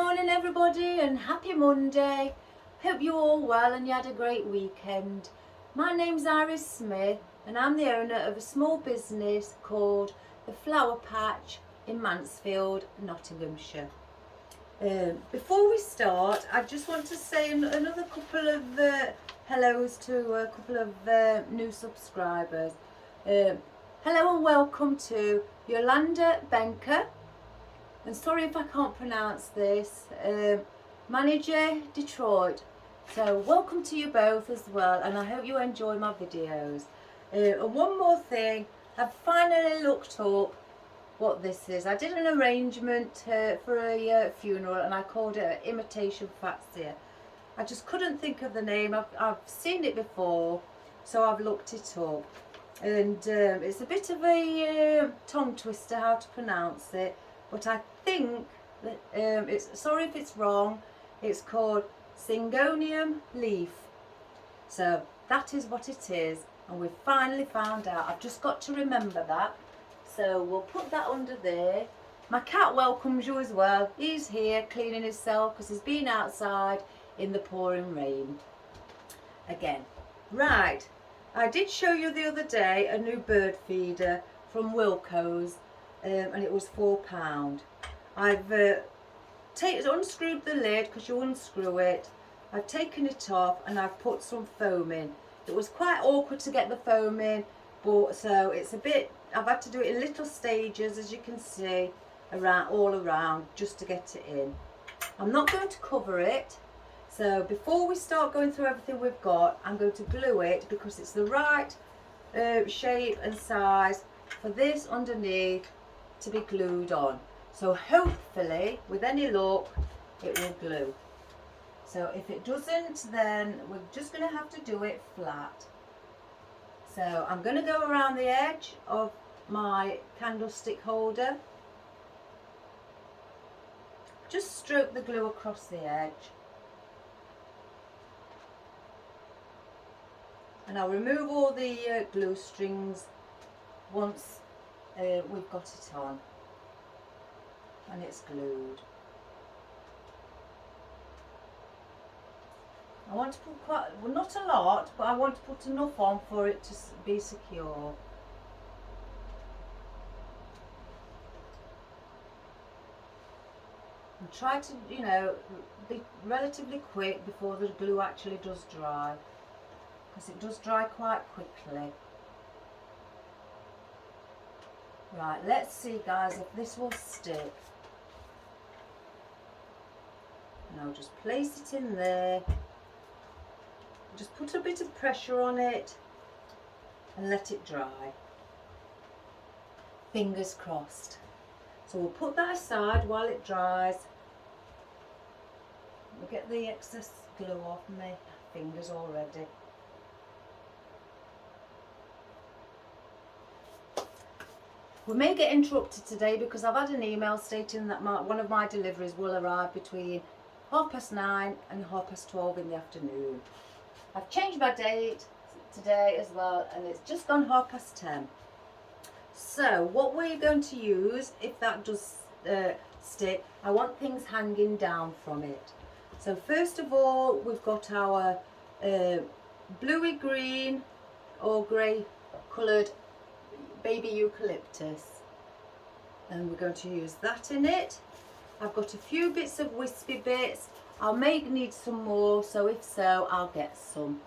morning everybody and happy Monday. Hope you're all well and you had a great weekend. My name's Iris Smith and I'm the owner of a small business called the Flower Patch in Mansfield, Nottinghamshire. Before we start, I just want to say another couple of hellos to a couple of new subscribers. Hello and welcome to Yolanda Benker. And sorry if I can't pronounce this, Manager Detroit. So welcome to you both as well, and I hope you enjoy my videos. And one more thing, I've finally looked up what this is. I did an arrangement for a funeral and I called it an imitation fascia. I just couldn't think of the name. I've seen it before, so I've looked it up. And it's a bit of a tongue twister how to pronounce it. But I think that it's, sorry if it's wrong, it's called Syngonium leaf. So that is what it is, and we've finally found out. I've just got to remember that. So we'll put that under there. My cat welcomes you as well. He's here cleaning himself because he's been outside in the pouring rain again. Right, I did show you the other day a new bird feeder from Wilko's. And it was £4. I've unscrewed the lid because you unscrew it. I've taken it off and I've put some foam in. It was quite awkward to get the foam in, but so it's a bit, I've had to do it in little stages, as you can see, all around just to get it in. I'm not going to cover it, so before we start going through everything we've got, I'm going to glue it because it's the right shape and size for this underneath to be glued on. So hopefully, with any luck, it will glue. So if it doesn't, then we're just going to have to do it flat. So I'm going to go around the edge of my candlestick holder. Just stroke the glue across the edge. And I'll remove all the glue strings once we've got it on and it's glued. I want to put quite, well, not a lot, but I want to put enough on for it to be secure. And try to, you know, be relatively quick before the glue actually does dry, because it does dry quite quickly. Right, let's see guys if this will stick. And I'll just place it in there. Just put a bit of pressure on it and let it dry. Fingers crossed. So we'll put that aside while it dries. We'll get the excess glue off my fingers already. We may get interrupted today because I've had an email stating that one of my deliveries will arrive between 9:30 and 12:30 in the afternoon. I've changed my date today as well and it's just gone 10:30. So what we're going to use, if that does stick, I want things hanging down from it. So first of all, we've got our bluey green or grey coloured baby eucalyptus, and we're going to use that in it. I've got a few bits of wispy bits. I may need some more, so if so, I'll get some.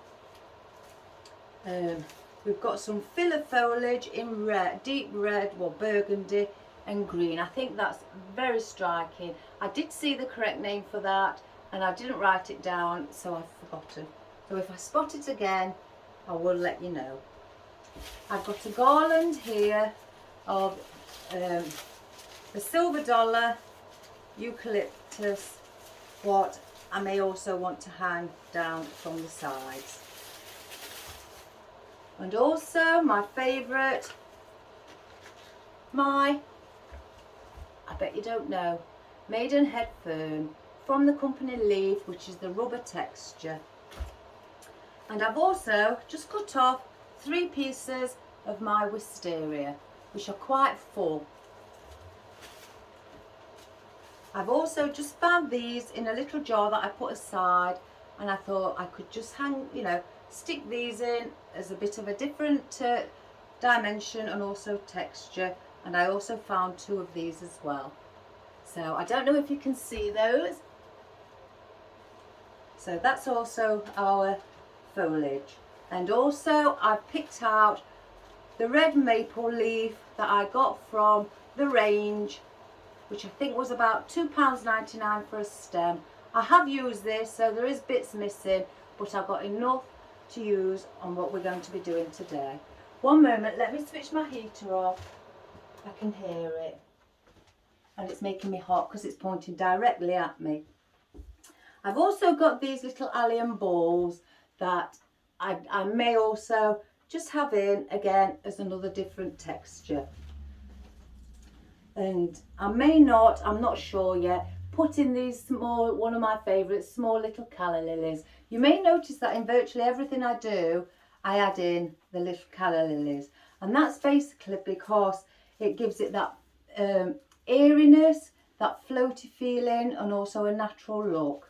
We've got some filler foliage in red, deep red, well, burgundy and green. I think that's very striking. I did see the correct name for that and I didn't write it down, so I've forgotten. So if I spot it again, I will let you know. I've got a garland here of the silver dollar eucalyptus, what I may also want to hang down from the sides. And also my favourite, I bet you don't know, Maidenhead fern from the company Leaf, which is the rubber texture. And I've also just cut off 3 pieces of my wisteria, which are quite full. I've also just found these in a little jar that I put aside, and I thought I could just hang, stick these in as a bit of a different dimension and also texture. And I also found 2 of these as well. So I don't know if you can see those. So that's also our foliage. And also I've picked out the red maple leaf that I got from the range, which I think was about £2.99 for a stem. I have used this, so there is bits missing, but I've got enough to use on what we're going to be doing today. One moment, let me switch my heater off. I can hear it. And it's making me hot because it's pointing directly at me. I've also got these little allium balls that I may also just have in again as another different texture. And I may not, I'm not sure yet, put in these small, one of my favourites, small little calla lilies. You may notice that in virtually everything I do, I add in the little calla lilies. And that's basically because it gives it that airiness, that floaty feeling, and also a natural look.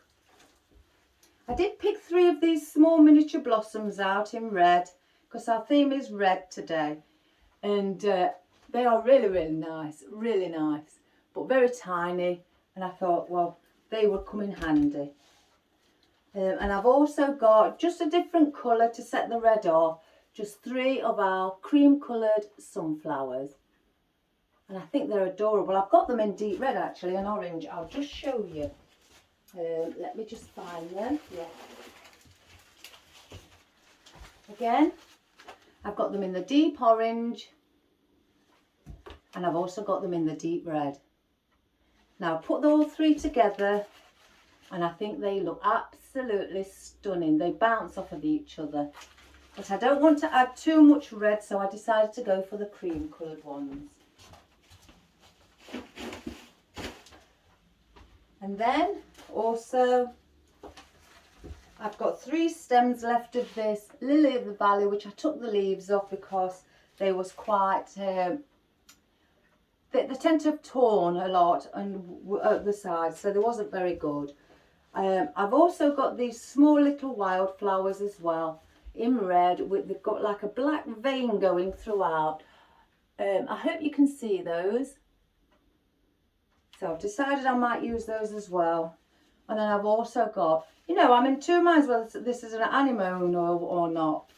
I did pick 3 of these small miniature blossoms out in red, because our theme is red today. And they are really, really nice, but very tiny. And I thought, well, they would come in handy. And I've also got just a different colour to set the red off, just 3 of our cream coloured sunflowers. And I think they're adorable. I've got them in deep red actually and orange. I'll just show you. Let me just find them. Yeah. Again, I've got them in the deep orange, and I've also got them in the deep red. Now put all 3 together and I think they look absolutely stunning. They bounce off of each other. But I don't want to add too much red, so I decided to go for the cream coloured ones. And then also I've got 3 stems left of this lily of the valley, which I took the leaves off because they was quite they tend to have torn a lot and at the side, so they wasn't very good. I've also got these small little wildflowers as well in red, they've got like a black vein going throughout. I hope you can see those. So I've decided I might use those as well. And then I've also got, I'm in 2 minds whether this is an anemone or not,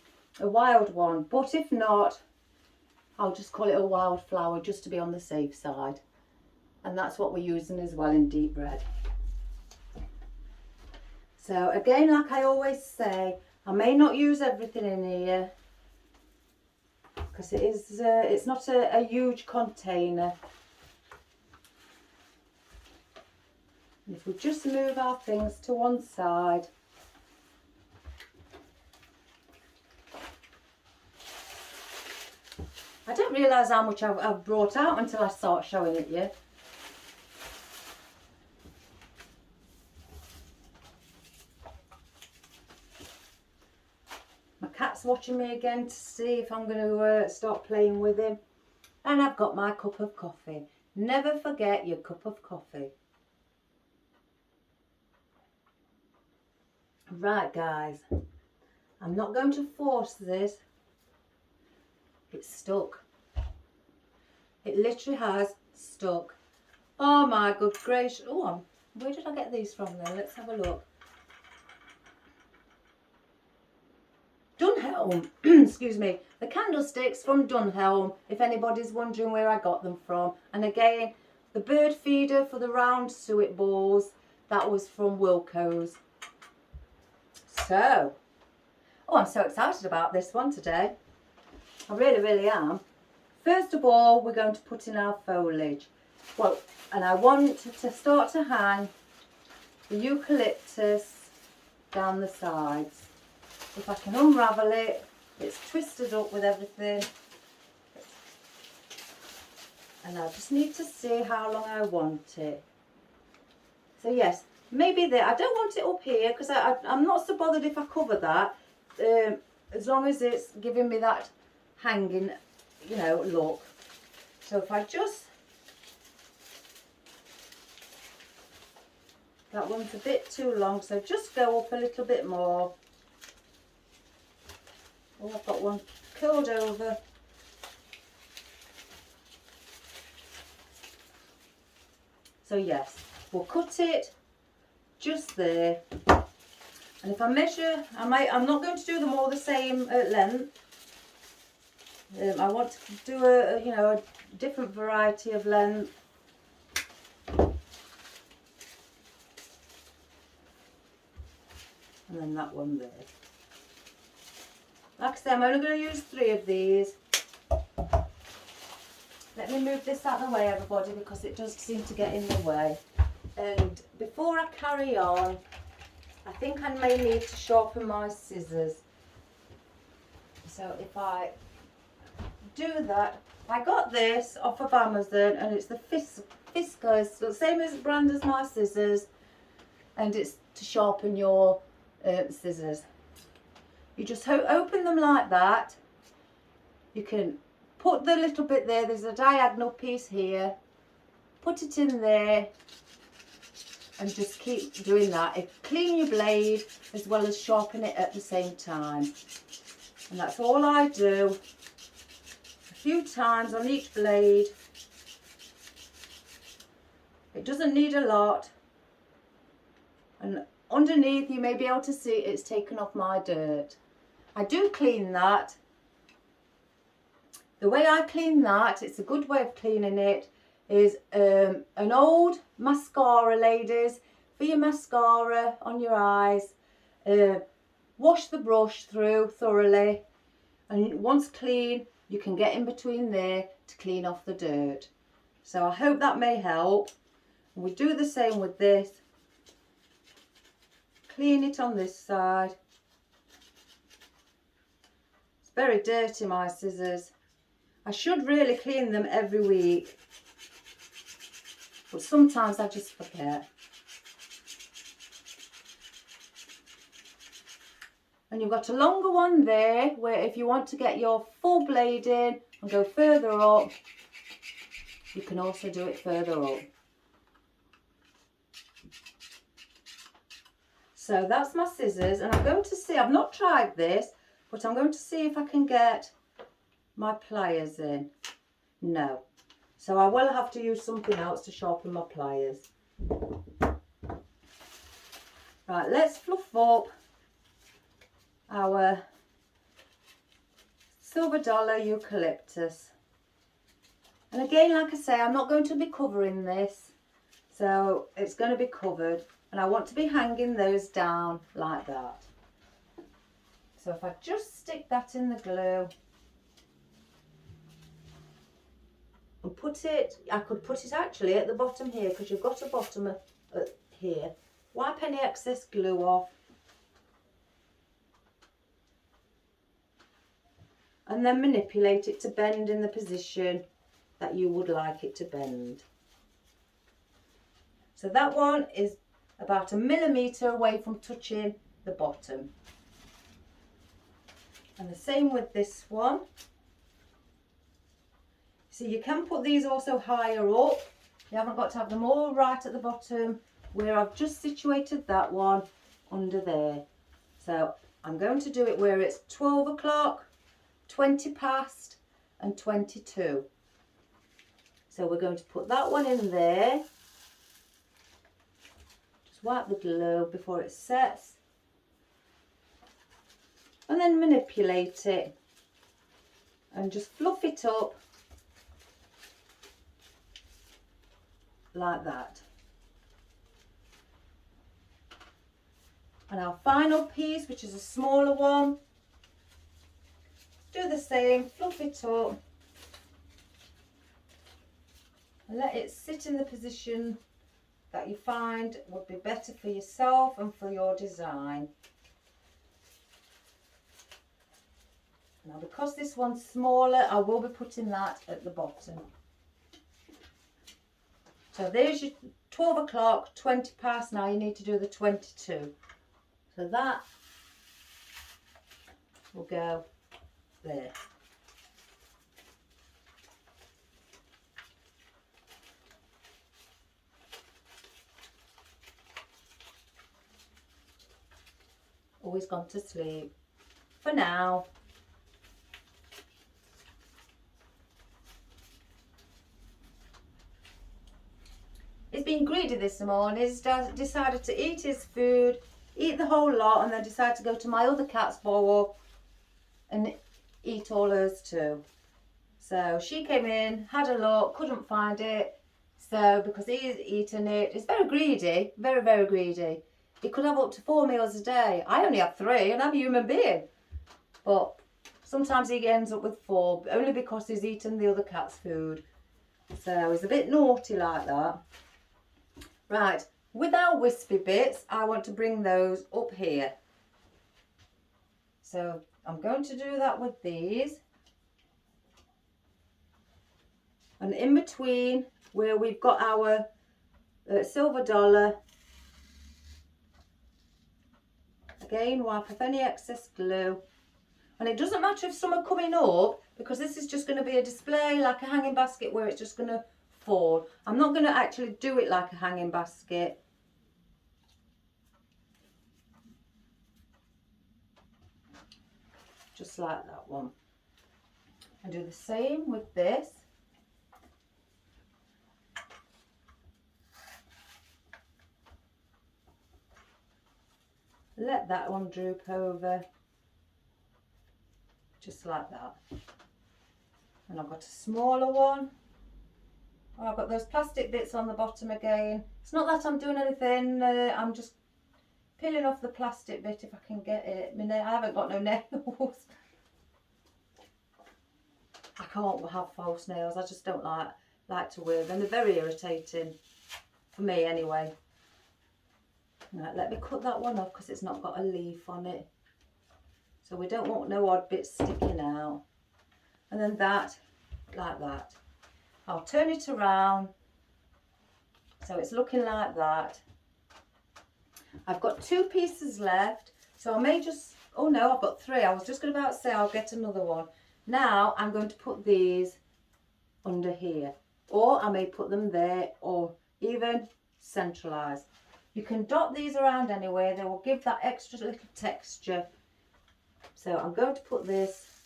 a wild one. But if not, I'll just call it a wildflower just to be on the safe side. And that's what we're using as well in deep red. So again, like I always say, I may not use everything in here because it's not a huge container. And if we just move our things to one side. I don't realise how much I've brought out until I start showing it you. My cat's watching me again to see if I'm going to start playing with him. And I've got my cup of coffee. Never forget your cup of coffee. Right guys, I'm not going to force this. It's stuck. It literally has stuck. Oh my good gracious. Oh, where did I get these from then? Let's have a look. Dunhelm, excuse me, the candlesticks from Dunhelm, if anybody's wondering where I got them from. And again, the bird feeder for the round suet balls, that was from Wilko's. So, oh, I'm so excited about this one today. I really, really am. First of all, we're going to put in our foliage. Well, and I want to start to hang the eucalyptus down the sides. If I can unravel it, it's twisted up with everything. And I just need to see how long I want it. So yes, maybe there. I don't want it up here because I'm not so bothered if I cover that. As long as it's giving me that hanging, look. So if I just That one's a bit too long, so just go up a little bit more. Oh, I've got one curled over. So yes, we'll cut it just there. And if I measure, I'm not going to do them all the same length. I want to do a different variety of length. And then that one there. Like I say, I'm only going to use 3 of these. Let me move this out of the way, everybody, because it does seem to get in the way. And before I carry on, I think I may need to sharpen my scissors. So if I do that, I got this off of Amazon, and it's the Fisker. It's the same as brand as my scissors, and it's to sharpen your scissors. You just open them like that. You can put the little bit there. There's a diagonal piece here. Put it in there and just keep doing that. Clean your blade as well as sharpen it at the same time. And that's all I do. A few times on each blade. It doesn't need a lot. And underneath you may be able to see it's taken off my dirt. I do clean that. The way I clean that, it's a good way of cleaning it, is an old mascara, ladies, for your mascara on your eyes. Wash the brush through thoroughly, and once clean, you can get in between there to clean off the dirt. So I hope that may help. We do the same with this. Clean it on this side. It's very dirty, my scissors. I should really clean them every week, but sometimes I just forget. And you've got a longer one there, where if you want to get your full blade in and go further up, you can also do it further up. So that's my scissors, and I'm going to see, I've not tried this, but I'm going to see if I can get my pliers in. No. So I will have to use something else to sharpen my pliers. Right, let's fluff up our silver dollar eucalyptus. And again, like I say, I'm not going to be covering this, so it's going to be covered, and I want to be hanging those down like that. So if I just stick that in the glue and put it, I could put it actually at the bottom here, because you've got a bottom here. Wipe any excess glue off, and then manipulate it to bend in the position that you would like it to bend. So that one is about 1 millimetre away from touching the bottom. And the same with this one. So you can put these also higher up. You haven't got to have them all right at the bottom, where I've just situated that one under there. So I'm going to do it where it's 12 o'clock, 20 past and 22. So we're going to put that one in there. Just wipe the glue before it sets. And then manipulate it and just fluff it up like that. And our final piece, which is a smaller one, do the same, fluff it up and let it sit in the position that you find would be better for yourself and for your design. Now, because this one's smaller, I will be putting that at the bottom. So there's your 12 o'clock, 20 past. Now you need to do the 22. So that will go there. Oh, he's gone to sleep. For now. He's been greedy this morning. He's decided to eat his food, eat the whole lot, and then decided to go to my other cat's bowl and eat all hers too. So she came in, had a look, couldn't find it. So because he's eaten it, he's very greedy, very, very greedy. He could have up to 4 meals a day. I only have 3 and I'm a human being. But sometimes he ends up with 4, only because he's eaten the other cat's food. So he's a bit naughty like that. Right, with our wispy bits, I want to bring those up here. So I'm going to do that with these. And in between, where we've got our silver dollar, again, wipe off any excess glue. And it doesn't matter if some are coming up, because this is just going to be a display, like a hanging basket, where it's just going to fall. I'm not going to actually do it like a hanging basket. Just like that one. And do the same with this. Let that one droop over, just like that. And I've got a smaller one. Oh, I've got those plastic bits on the bottom again. It's not that I'm doing anything, I'm just peeling off the plastic bit if I can get it. I haven't got no nails. I can't have false nails, I just don't like to wear them. They're very irritating, for me anyway. Right, let me cut that one off because it's not got a leaf on it. So we don't want no odd bits sticking out. And then that, like that. I'll turn it around so it's looking like that. I've got 2 pieces left, so I may just, oh no, I've got 3. I was just about to say I'll get another one. Now I'm going to put these under here, or I may put them there, or even centralise. You can dot these around anyway, they will give that extra little texture. So I'm going to put this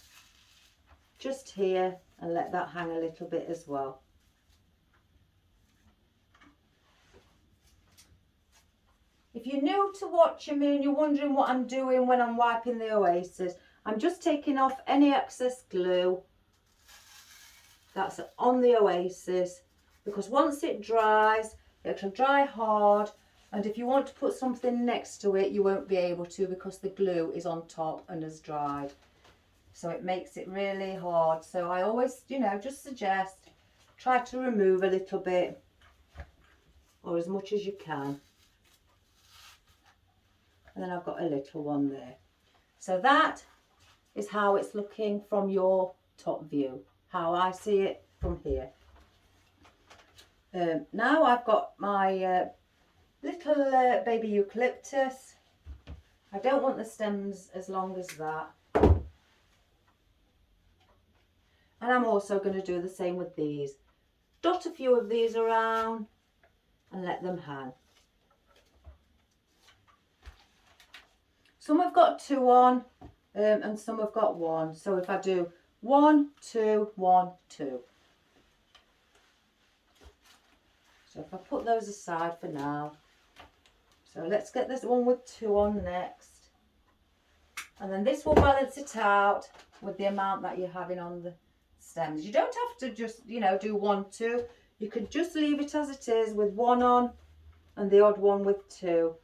just here and let that hang a little bit as well. If you're new to watching me and you're wondering what I'm doing when I'm wiping the Oasis, I'm just taking off any excess glue that's on the Oasis, because once it dries, it'll dry hard. And if you want to put something next to it, you won't be able to, because the glue is on top and has dried. So it makes it really hard. So I always, just suggest try to remove a little bit, or as much as you can. And then I've got a little one there. So that is how it's looking from your top view, how I see it from here. Now I've got my little baby eucalyptus. I don't want the stems as long as that. And I'm also going to do the same with these. Dot a few of these around and let them hang. Some have got 2 on and some have got 1. So if I do 1, 2, 1, 2. So if I put those aside for now. So let's get this one with 2 on next. And then this will balance it out with the amount that you're having on the stems. You don't have to just, do 1, 2. You could just leave it as it is with 1 on and the odd one with 2.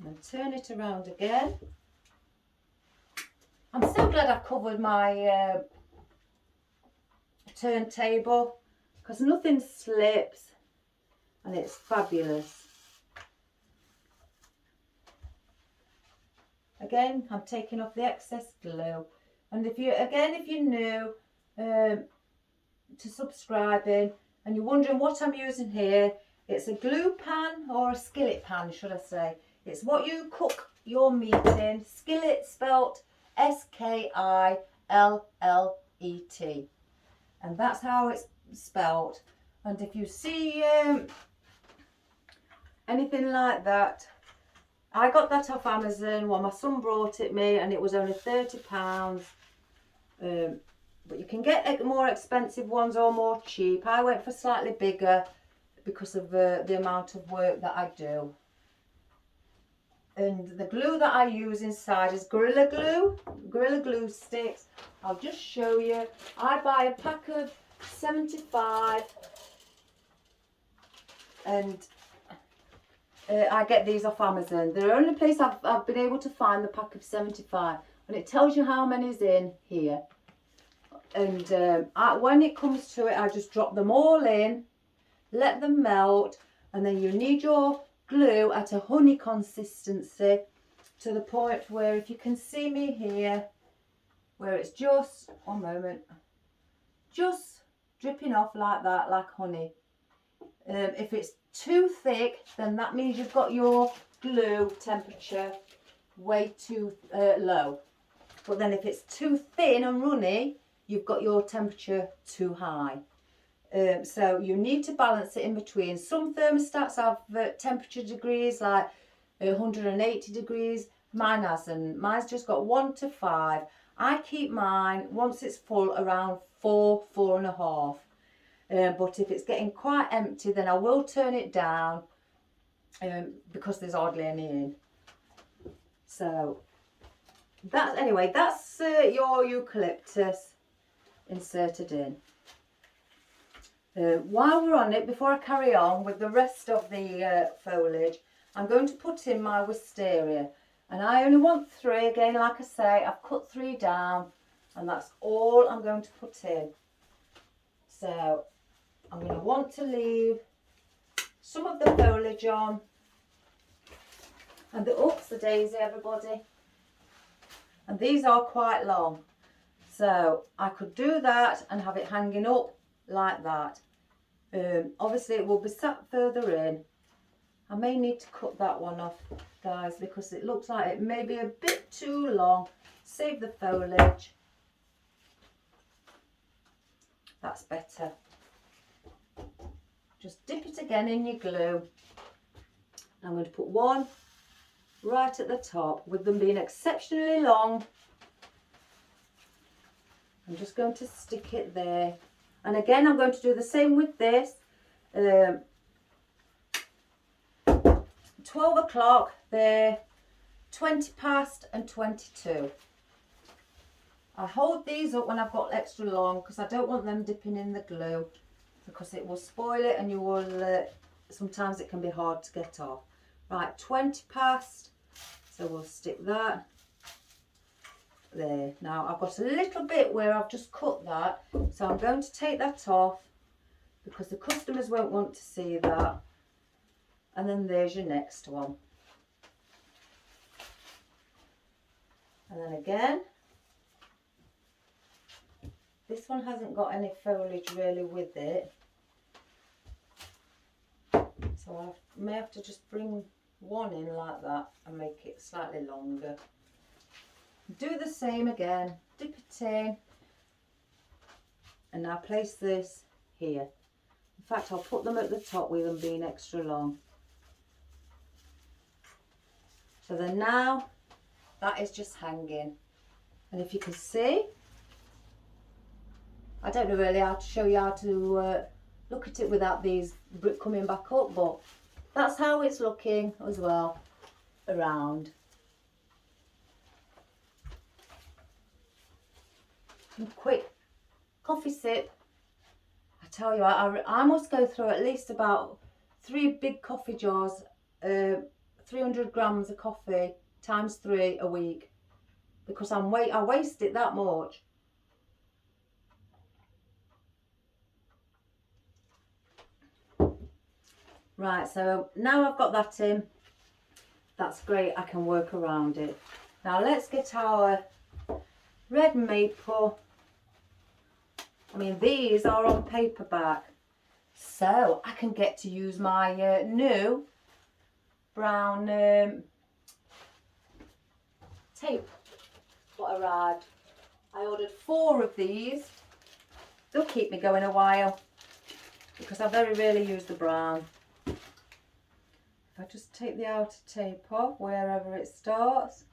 And turn it around again. I'm so glad I've covered my turntable, because nothing slips and it's fabulous. Again, I'm taking off the excess glue. And if you're new to subscribing and you're wondering what I'm using here, it's a glue pan, or a skillet pan should I say. It's what you cook your meat in. Skillet spelt S-K-I-L-L-E-T. L-L-E-T. And that's how it's spelt. And if you see anything like that, I got that off Amazon. Well, my son brought it me and it was only £30. But you can get more expensive ones or more cheap. I went for slightly bigger because of the amount of work that I do. And the glue that I use inside is Gorilla Glue sticks. I'll just show you. I buy a pack of 75 and I get these off Amazon. They're the only place I've been able to find the pack of 75, and it tells you how many's in here. And when it comes to it, I just drop them all in, let them melt, and then you need your glue at a honey consistency, to the point where, if you can see me here, where it's just, one moment, just dripping off like that, like honey. If it's too thick, then that means you've got your glue temperature way too low. But then if it's too thin and runny, you've got your temperature too high. So you need to balance it in between. Some thermostats have temperature degrees like 180 degrees. Mine hasn't. Mine's just got 1 to 5. I keep mine, once it's full, around 4, 4.5. But if it's getting quite empty, then I will turn it down because there's hardly any in. So anyway, that's your eucalyptus inserted in. While we're on it, before I carry on with the rest of the foliage, I'm going to put in my wisteria, and I only want 3. Again, like I say, I've cut 3 down, and that's all I'm going to put in. So I'm going to want to leave some of the foliage on. And oops, the daisy, everybody. And these are quite long, so I could do that and have it hanging up like that. Obviously it will be sat further in. I may need to cut that one off, guys, because it looks like it may be a bit too long. Save the foliage. That's better. Just dip it again in your glue. I'm going to put one right at the top. With them being exceptionally long, I'm just going to stick it there. And again, I'm going to do the same with this. 12 o'clock there, 20 past and 22. I hold these up when I've got extra long because I don't want them dipping in the glue, because it will spoil it and you will, sometimes it can be hard to get off. Right, 20 past, so we'll stick that there. Now I've got a little bit where I've just cut that, so I'm going to take that off because the customers won't want to see that. And then there's your next one. And then again, this one hasn't got any foliage really with it, so I may have to just bring one in like that and make it slightly longer. Do the same again, dip it in, and now place this here. In fact, I'll put them at the top with them being extra long. So then now that is just hanging, and if you can see, I don't know really how to show you how to look at it without these coming back up, but that's how it's looking as well around. And quick coffee sip. I tell you, I must go through at least about 3 big coffee jars, 300 grams of coffee times 3 a week, because I waste it that much. Right, so now I've got that in, that's great, I can work around it. Now let's get our red maple. I mean, these are on paperback, so I can get to use my new brown tape what I had. I ordered 4 of these. They'll keep me going a while because I very rarely use the brown. If I just take the outer tape off wherever it starts.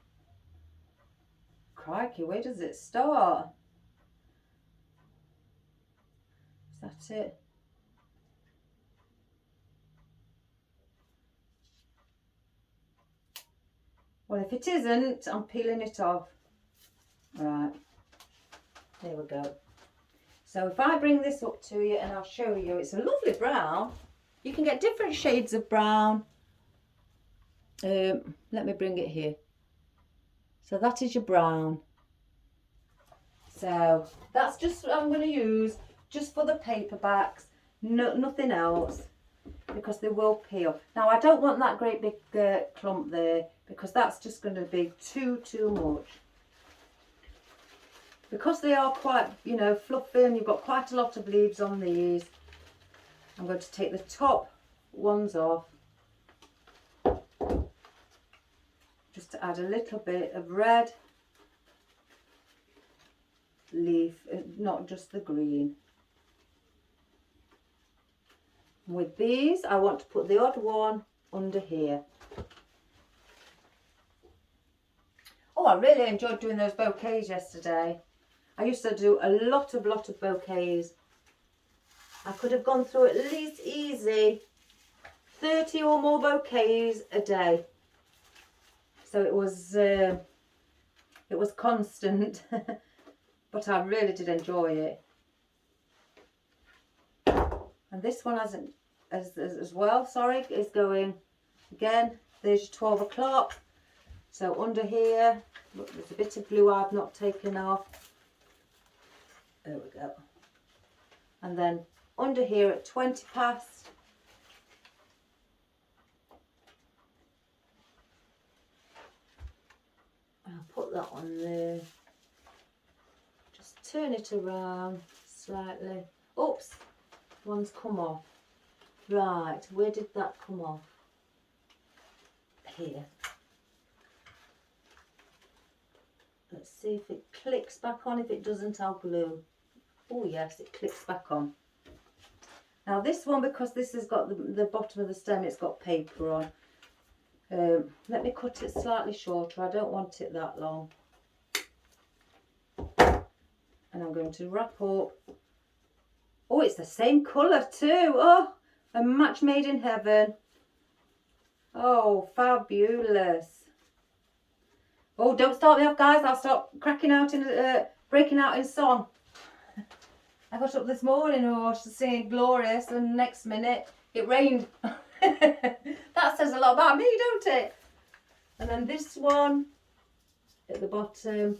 Crikey, where does it start? Is that it? Well, if it isn't, I'm peeling it off. Right, there we go. So if I bring this up to you and I'll show you, it's a lovely brown. You can get different shades of brown. Let me bring it here. So that is your brown. So that's just what I'm going to use just for the paperbacks, nothing else, because they will peel. Now I don't want that great big clump there because that's just going to be too much. Because they are quite, you know, fluffy and you've got quite a lot of leaves on these, I'm going to take the top ones off just to add a little bit of red leaf, not just the green. With these, I want to put the odd one under here. Oh, I really enjoyed doing those bouquets yesterday. I used to do a lot of bouquets. I could have gone through at least easy 30 or more bouquets a day. So it was constant, but I really did enjoy it. And this one hasn't as well, sorry, is going again. There's your 12 o'clock. So under here, look, there's a bit of blue I've not taken off. There we go. And then under here at 20 past. I'll put that on there. Just turn it around slightly. Oops, one's come off. Right, where did that come off? Here. Let's see if it clicks back on. If it doesn't, I'll glue. Oh yes, it clicks back on. Now this one, because this has got the bottom of the stem, it's got paper on. Let me cut it slightly shorter. I don't want it that long. And I'm going to wrap up. Oh, it's the same colour too. Oh, a match made in heaven. Oh, fabulous. Oh, don't start me off, guys. I'll start cracking out in, breaking out in song. I got up this morning, oh, she's singing glorious, and next minute it rained. That says a lot about me, don't it? And then this one at the bottom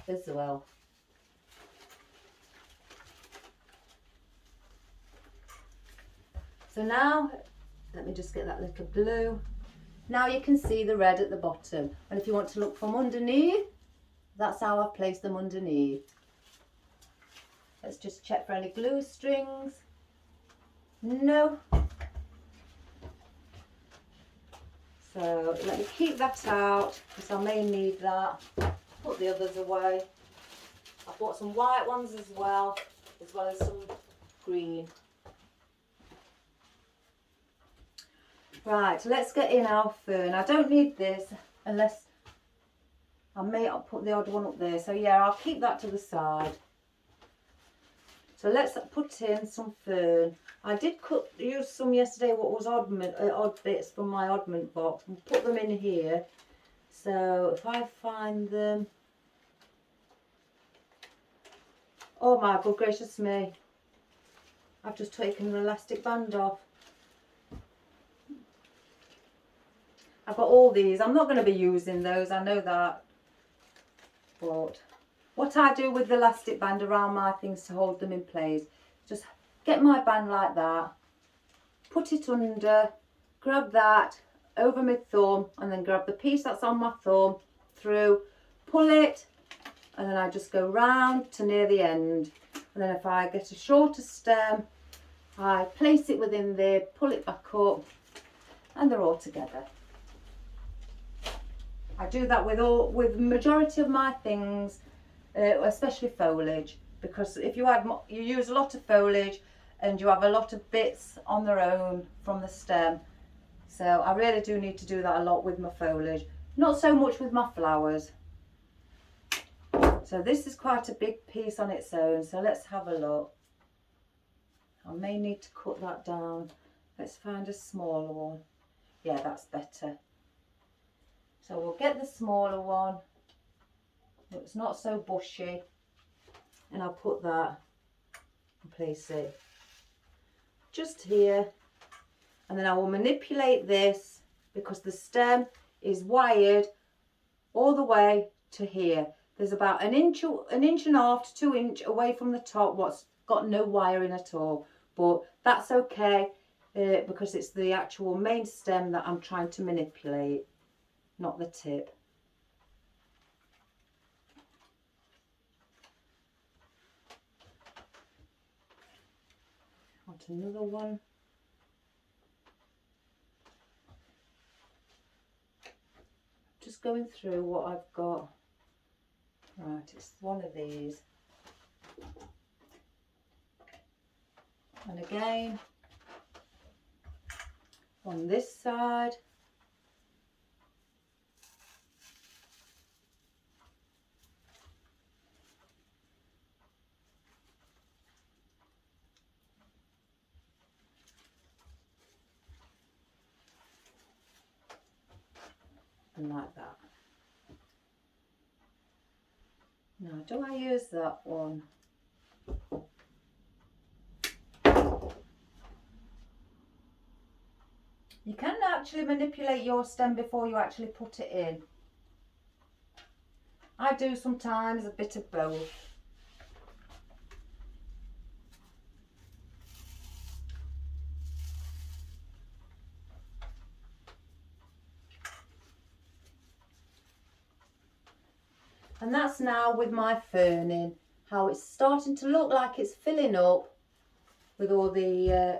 as well. So now, let me just get that little blue. Now you can see the red at the bottom. And if you want to look from underneath, that's how I've placed them underneath. Let's just check for any glue strings. No. So let me keep that out because I may need that. Put the others away. I've bought some white ones as well as some green. Right, let's get in our fern. I don't need this unless I'll put the odd one up there. So yeah, I'll keep that to the side. So let's put in some fern. I did use some yesterday, what was odd bits from my oddment box, and put them in here. So if I find them, oh my good gracious me, I've just taken an elastic band off. I've got all these. I'm not going to be using those, I know that. But what I do with the elastic band around my things to hold them in place, just get my band like that, put it under, grab that over my thumb, and then grab the piece that's on my thumb through, pull it, and then I just go round to near the end. And then if I get a shorter stem, I place it within there, pull it back up, and they're all together. I do that with majority of my things. especially foliage, because if you add you use a lot of foliage and you have a lot of bits on their own from the stem. So I really do need to do that a lot with my foliage, not so much with my flowers. So this is quite a big piece on its own, so let's have a look. I may need to cut that down. Let's find a smaller one. Yeah, that's better. So we'll get the smaller one. It's not so bushy. And I'll put that and place it just here. And then I will manipulate this because the stem is wired all the way to here. There's about an inch and a half to 2 inches away from the top what's got no wiring at all. But that's okay because it's the actual main stem that I'm trying to manipulate, not the tip. Want another one? Just going through what I've got. Right, it's one of these. And again, on this side. And like that. Now, do I use that one? You can actually manipulate your stem before you actually put it in. I do sometimes a bit of both. And that's now with my ferning, how it's starting to look like it's filling up with all the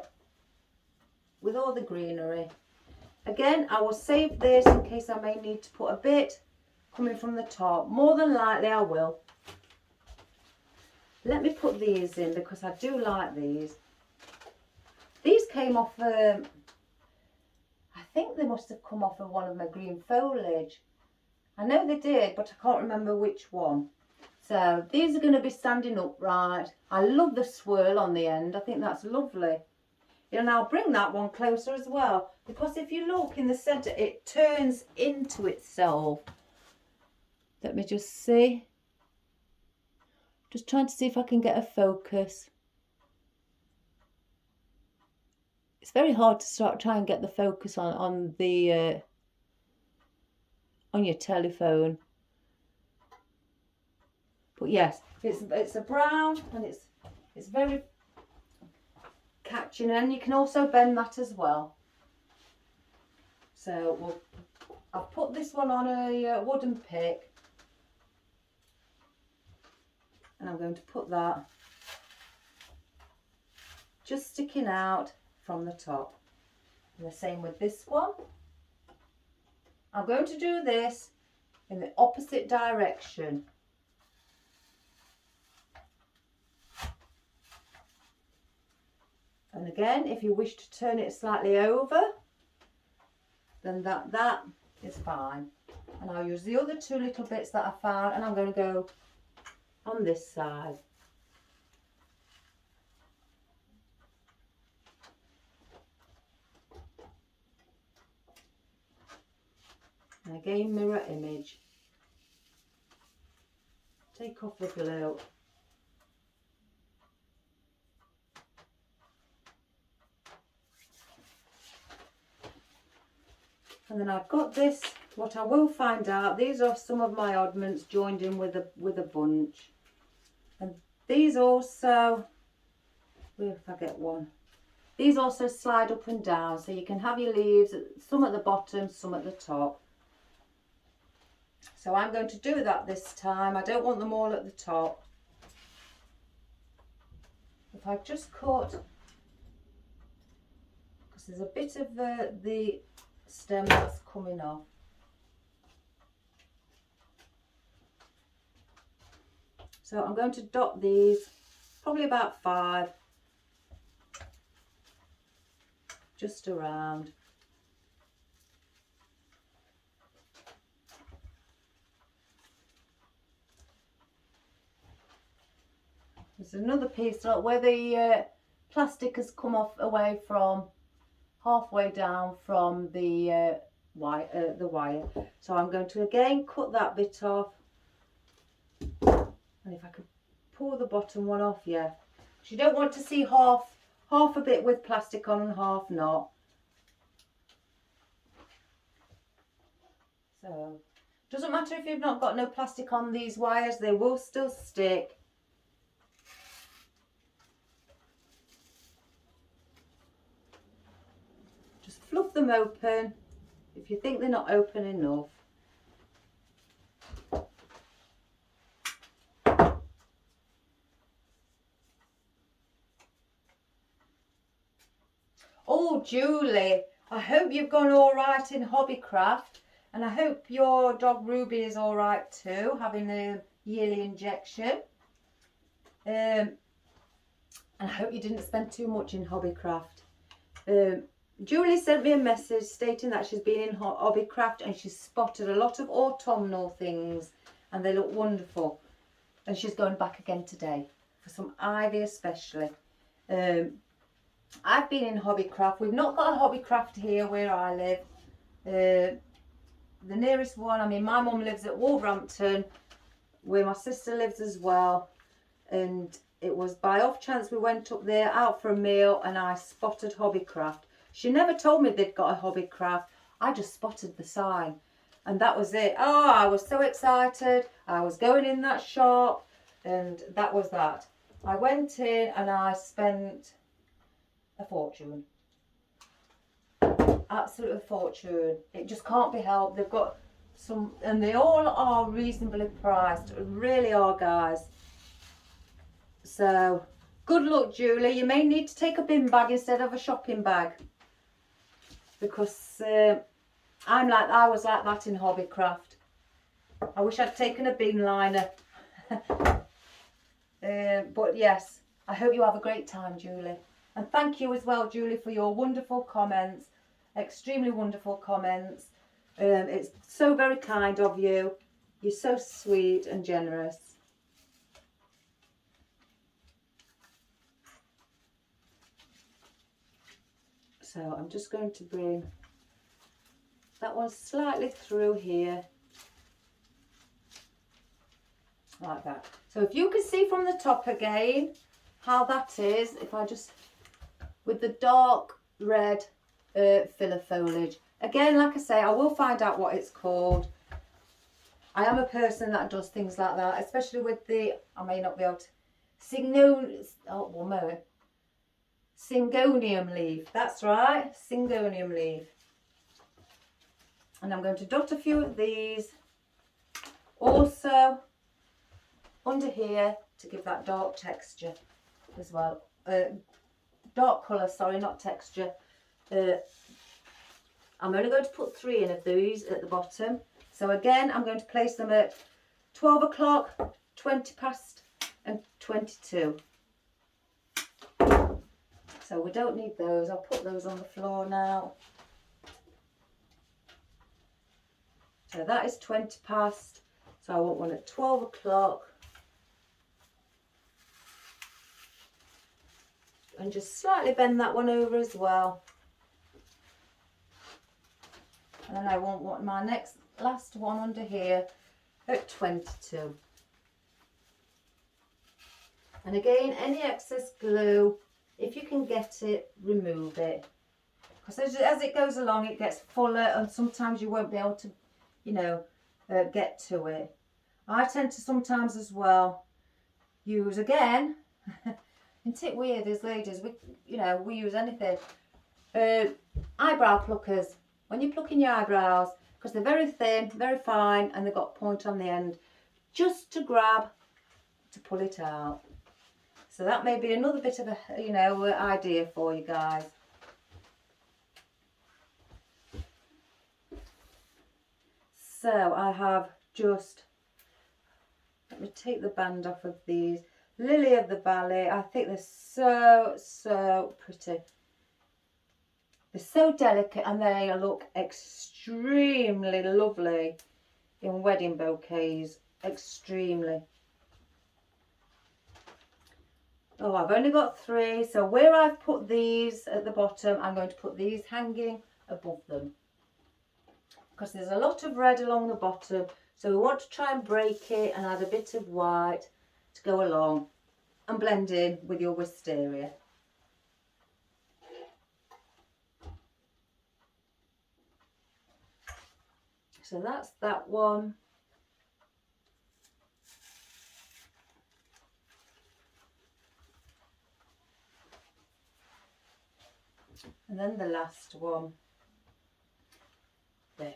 greenery. Again, I will save this in case I may need to put a bit coming from the top. More than likely I will. Let me put these in because I do like these. These came off, I think they must have come off of one of my green foliage. I know they did, but I can't remember which one. So these are going to be standing upright. I love the swirl on the end. I think that's lovely. And I'll bring that one closer as well, because if you look in the centre, it turns into itself. Let me just see. Just trying to see if I can get a focus. It's very hard to try and get the focus on your telephone. But yes, it's a brown and it's very catching, and you can also bend that as well. So I've put this one on a wooden pick, and I'm going to put that just sticking out from the top. And the same with this one. I'm going to do this in the opposite direction. And again, if you wish to turn it slightly over, then that is fine. And I'll use the other two little bits that I found, and I'm going to go on this side. And again, mirror image. Take off the glue. And then I've got this, what I will find out, these are some of my oddments joined in with a bunch. And these also, where if I get one, these also slide up and down, so you can have your leaves, some at the bottom, some at the top. So I'm going to do that this time. I don't want them all at the top. If I just cut, because there's a bit of the stem that's coming off. So I'm going to dot these, probably about 5, just around. There's another piece where the plastic has come off away from, halfway down from the wire. So I'm going to again cut that bit off, and if I could pull the bottom one off, yeah. You don't want to see half a bit with plastic on and half not. So doesn't matter if you've not got no plastic on these wires, they will still stick. Just fluff them open if you think they're not open enough. Oh, Julie, I hope you've gone all right in Hobbycraft, and I hope your dog Ruby is all right too, having a yearly injection. And I hope you didn't spend too much in Hobbycraft. Julie sent me a message stating that she's been in Hobbycraft and she's spotted a lot of autumnal things and they look wonderful. And she's going back again today for some ivy especially. I've been in Hobbycraft. We've not got a Hobbycraft here where I live. The nearest one, I mean, my mum lives at Wolverhampton, where my sister lives as well. And it was by off chance we went up there out for a meal and I spotted Hobbycraft. She never told me they'd got a Hobbycraft. I just spotted the sign and that was it. Oh, I was so excited. I was going in that shop and that was that. I went in and I spent a fortune. Absolute fortune. It just can't be helped. They've got some, and they all are reasonably priced. Really are, guys. So good luck, Julie. You may need to take a bin bag instead of a shopping bag, because I was like that in Hobbycraft. I wish I'd taken a bin liner. But yes, I hope you have a great time, Julie. And thank you as well, Julie, for your wonderful comments. Extremely wonderful comments. It's so very kind of you. You're so sweet and generous. So I'm just going to bring that one slightly through here. Like that. So if you can see from the top again how that is, if I just, with the dark red filler foliage. Again, like I say, I will find out what it's called. I am a person that does things like that, especially with the, I may not be able to, Syngonium leaf. That's right, Syngonium leaf. And I'm going to dot a few of these also under here to give that dark texture as well. Dark colour, sorry, not texture. I'm only going to put 3 in of these at the bottom. So again, I'm going to place them at 12 o'clock, 20 past and 22. So we don't need those. I'll put those on the floor now. So that is 20 past. So I want one at 12 o'clock. And just slightly bend that one over as well. And then I want my last one under here at 22. And again, any excess glue, if you can get it, remove it. Because as it goes along, it gets fuller and sometimes you won't be able to, you know, get to it. I tend to sometimes as well use, again, isn't it weird as ladies, we use anything. Eyebrow pluckers. When you're plucking your eyebrows, because they're very thin, very fine, and they've got point on the end, just to grab, to pull it out. So that may be another bit of a, idea for you guys. So I have just, let me take the band off of these. Lily of the Valley. I think they're so, so pretty. They're so delicate and they look extremely lovely in wedding bouquets. Extremely. Oh, I've only got 3. So where I've put these at the bottom, I'm going to put these hanging above them. Because there's a lot of red along the bottom. So we want to try and break it and add a bit of white to go along and blend in with your wisteria. So that's that one. And then the last one. There.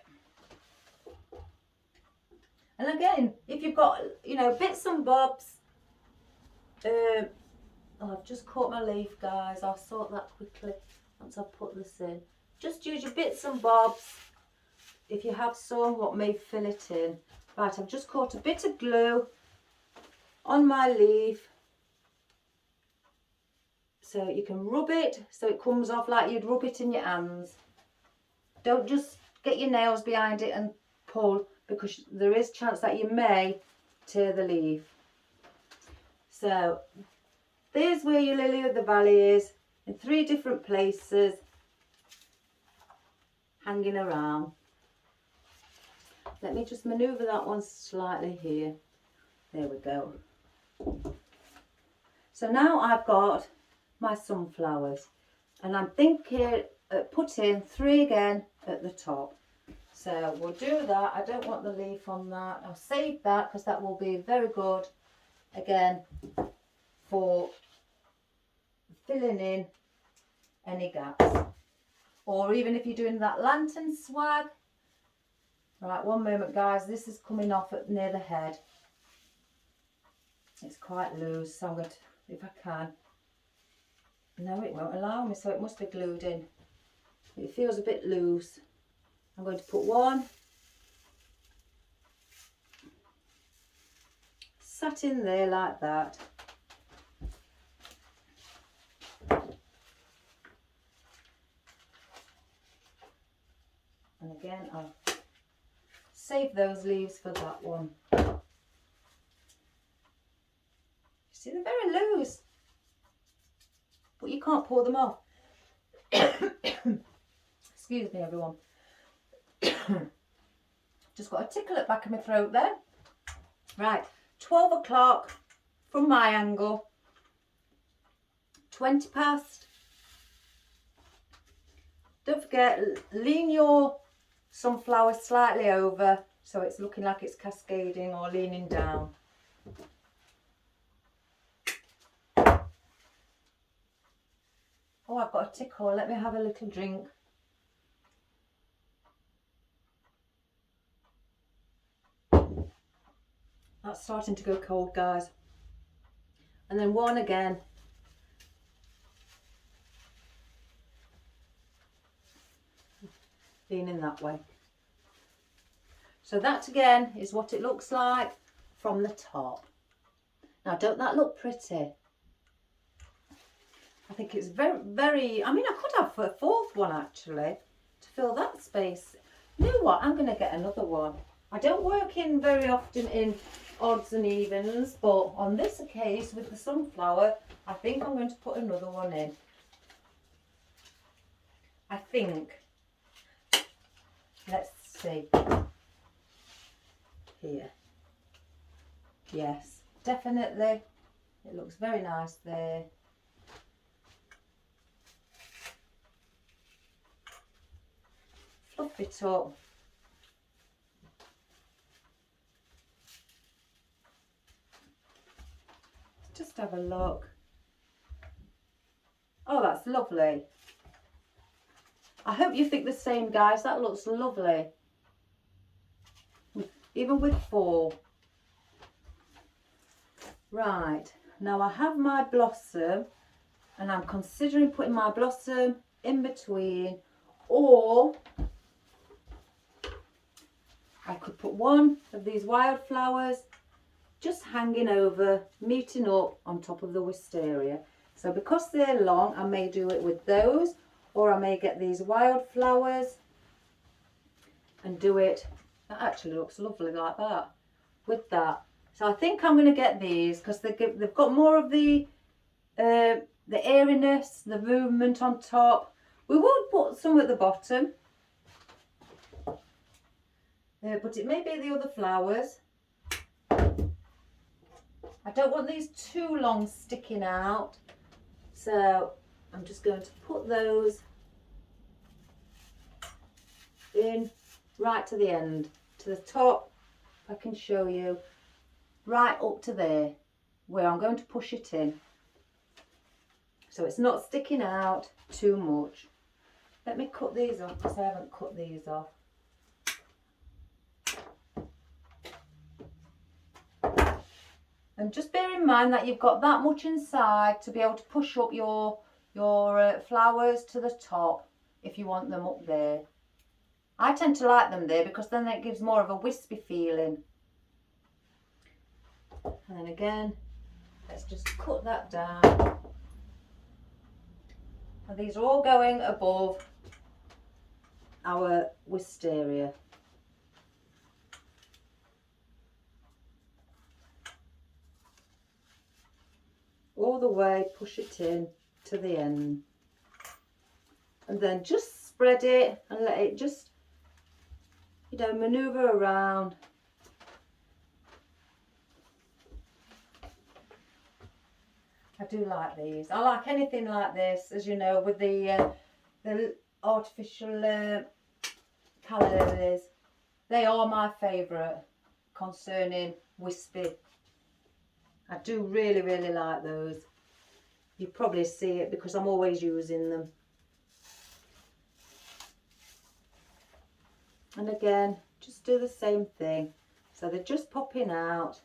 And again, if you've got, you know, bits and bobs. Oh, I've just caught my leaf, guys. I'll sort that quickly once I've put this in. Just use your bits and bobs. If you have some, what may fill it in. Right, I've just caught a bit of glue on my leaf. So you can rub it so it comes off like you'd rub it in your hands. Don't just get your nails behind it and pull, because there is a chance that you may tear the leaf. So there's where your Lily of the Valley is, in 3 different places, hanging around. Let me just manoeuvre that one slightly here. There we go. So now I've got my sunflowers, and I'm thinking putting 3 again at the top. So we'll do that. I don't want the leaf on that. I'll save that because that will be very good again for filling in any gaps, or even if you're doing that lantern swag. Right, one moment, guys. This is coming off at near the head. It's quite loose, so I'm going to, if I can. No, it won't allow me, so it must be glued in. It feels a bit loose. I'm going to put 1 sat in there like that. And again, I'll save those leaves for that one. See, they're very loose, but you can't pull them off. Excuse me, everyone. Just got a tickle at the back of my throat then. Right, 12 o'clock from my angle, 20 past. Don't forget, lean your sunflower slightly over so it's looking like it's cascading or leaning down. Oh, I've got a tickle. Let me have a little drink. That's starting to go cold, guys. And then 1 again. Leaning that way. So that again is what it looks like from the top. Now, don't that look pretty? I think it's very, very, I mean, I could have a 4th one actually to fill that space. You know what? I'm going to get another one. I don't work in very often in odds and evens, but on this case with the sunflower, I think I'm going to put another one in. I think. Let's see. Here. Yes, definitely. It looks very nice there. Fluff it up. Just have a look. Oh, that's lovely. I hope you think the same, guys. That looks lovely. Even with 4. Right, now I have my blossom and I'm considering putting my blossom in between, or I could put one of these wildflowers just hanging over, meeting up on top of the wisteria. So because they're long, I may do it with those, or I may get these wildflowers and do it. That actually looks lovely like that, with that. So I think I'm going to get these because they've got more of the airiness, the movement on top. We would put some at the bottom, but it may be the other flowers. I don't want these too long sticking out, so I'm just going to put those in right to the end, to the top. If I can show you, right up to there, where I'm going to push it in, so it's not sticking out too much. Let me cut these off because I haven't cut these off. And just bear in mind that you've got that much inside to be able to push up your flowers to the top if you want them up there. I tend to like them there because then it gives more of a wispy feeling. And then again, let's just cut that down. And these are all going above our wisteria. All the way, push it in to the end, and then just spread it and let it just, you know, maneuver around. I do like these. I like anything like this, as you know, with the artificial calla lilies. They are my favourite concerning wispy. I do really, really like those. You probably see it because I'm always using them. And again, just do the same thing. So they're just popping out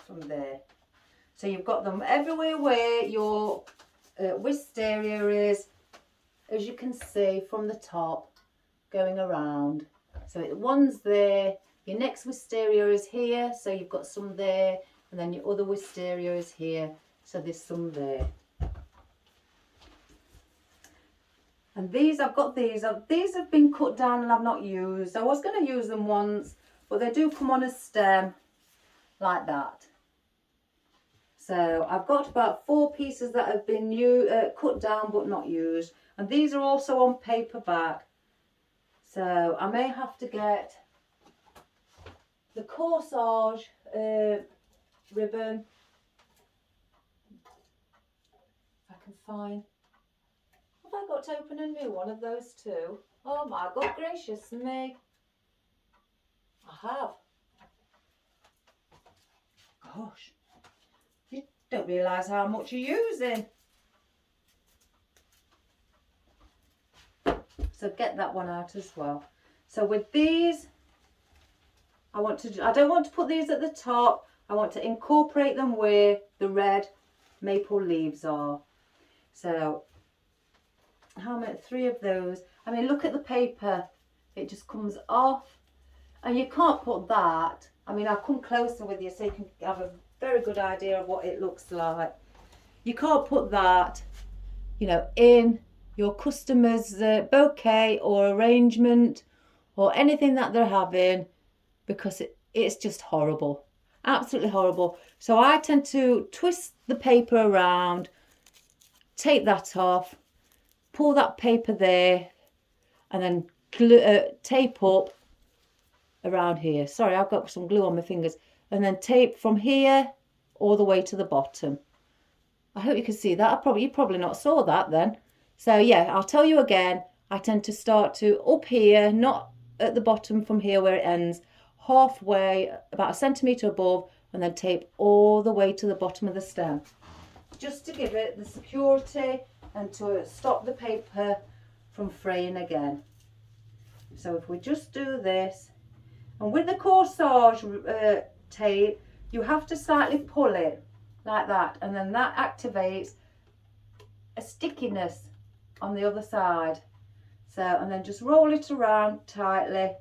from there. So you've got them everywhere where your wisteria is, as you can see from the top, going around. So one's there, your next wisteria is here, so you've got some there. And then your other wisteria is here, so there's some there. And these, I've got these. These have been cut down and I've not used. I was going to use them once, but they do come on a stem like that. So I've got about 4 pieces that have been cut down but not used. And these are also on paperback. So I may have to get the corsage ribbon, if I can find. Have I got to open a new one of those too? Oh my God gracious me. I have. Gosh, you don't realise how much you're using. So get that one out as well. So with these, I don't want to put these at the top. I want to incorporate them where the red maple leaves are. So how many? 3 of those. I mean, look at the paper. It just comes off. And you can't put that. I mean, I'll come closer with you so you can have a very good idea of what it looks like. You can't put that, you know, in your customer's bouquet or arrangement or anything that they're having, because it's just horrible. Absolutely horrible. So I tend to twist the paper around, take that off, pull that paper there, and then tape up around here. Sorry, I've got some glue on my fingers. And then tape from here all the way to the bottom. I hope you can see that. You probably not saw that then. So yeah, I'll tell you again. I tend to start to up here, not at the bottom from here where it ends, halfway, about 1 centimetre above, and then tape all the way to the bottom of the stem, just to give it the security and to stop the paper from fraying again. So if we just do this, and with the corsage tape, you have to slightly pull it like that, and then that activates a stickiness on the other side. So, and then just roll it around tightly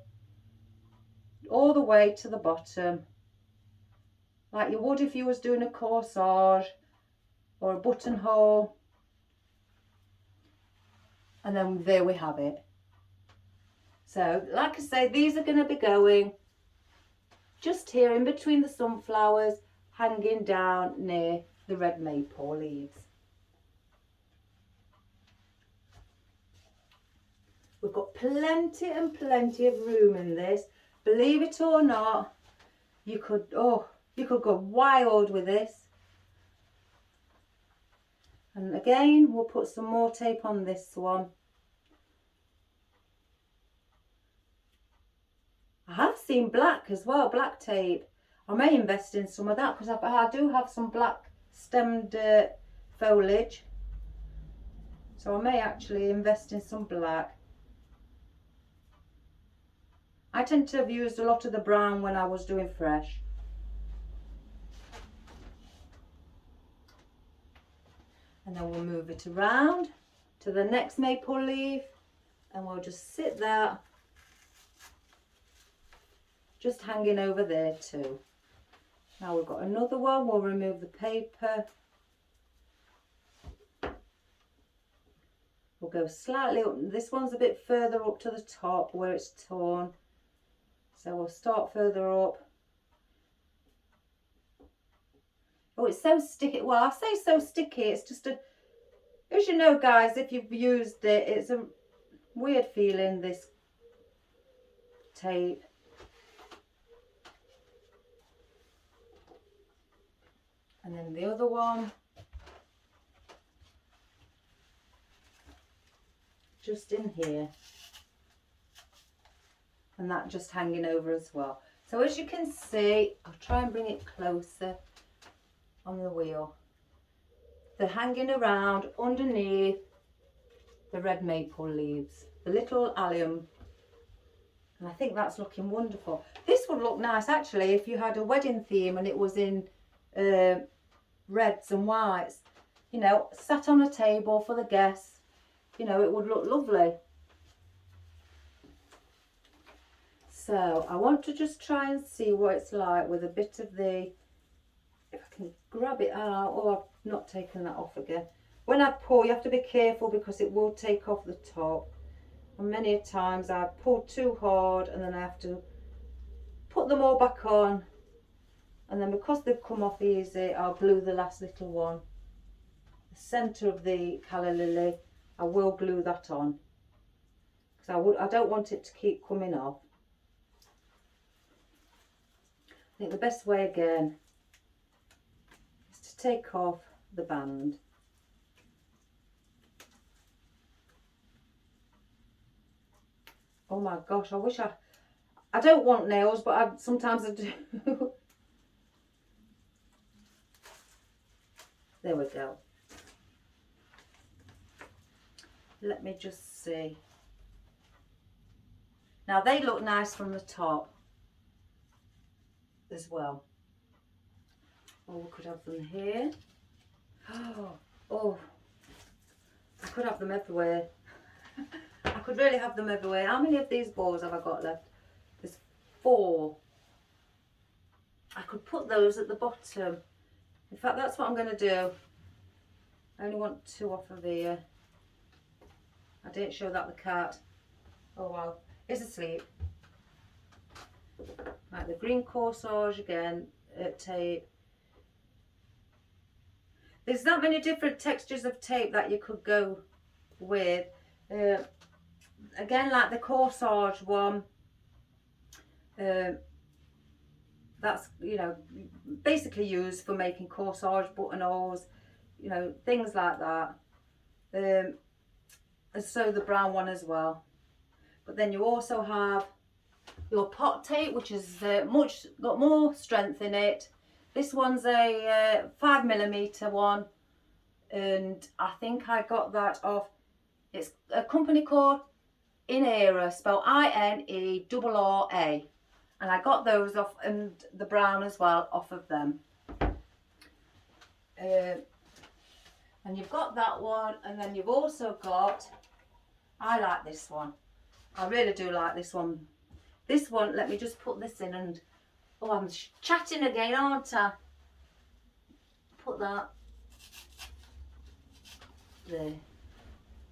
all the way to the bottom, like you would if you was doing a corsage or a buttonhole. And then there we have it. So like I say, these are going to be going just here in between the sunflowers, hanging down near the red maple leaves. We've got plenty and plenty of room in this. Believe it or not, you could go wild with this. And again, we'll put some more tape on this one. I have seen black as well, black tape. I may invest in some of that because I do have some black stemmed foliage. So I may actually invest in some black. I tend to have used a lot of the brown when I was doing fresh. And then we'll move it around to the next maple leaf and we'll just sit there, just hanging over there too. Now we've got another one, we'll remove the paper. We'll go slightly up, this one's a bit further up to the top where it's torn. So we'll start further up. Oh, it's so sticky. Well, I say so sticky, it's just a, as you know guys, if you've used it, it's a weird feeling, this tape. And then the other one, just in here. And that just hanging over as well. So as you can see, I'll try and bring it closer on the wheel. They're hanging around underneath the red maple leaves, the little allium. And I think that's looking wonderful. This would look nice actually if you had a wedding theme and it was in reds and whites. You know, sat on a table for the guests. You know, it would look lovely. So I want to just try and see what it's like with a bit of the, if I can grab it out. Oh, I've not taken that off again. When I pull, you have to be careful because it will take off the top. And many times I've pulled too hard and then I have to put them all back on. And then because they've come off easy, I'll glue the last little one. The centre of the calla lily, I will glue that on. Because I don't want it to keep coming off. I think the best way again is to take off the band. Oh my gosh, I wish I don't want nails, but sometimes I do. There we go. Let me just see. Now they look nice from the top as well. Or we could have them here. Oh, I could have them everywhere. I could really have them everywhere. How many of these balls have I got left? There's 4. I could put those at the bottom. In fact, that's what I'm going to do. I only want 2 off of here. I didn't show that the cat. Oh well, he's asleep. Right, the green corsage again, tape. There's that many different textures of tape that you could go with. Again, like the corsage one, that's, you know, basically used for making corsage buttonholes, you know, things like that. And so the brown one as well. But then you also have your pot tape, which is got more strength in it. This one's a 5mm one, and I think I got that off. It's a company called Inera, spelled I-N-E-R-R-A, and I got those off, and the brown as well, off of them. And you've got that one, and then you've also got, I like this one. I really do like this one. This one, let me just put this in and, oh, I'm chatting again, aren't I? put that there.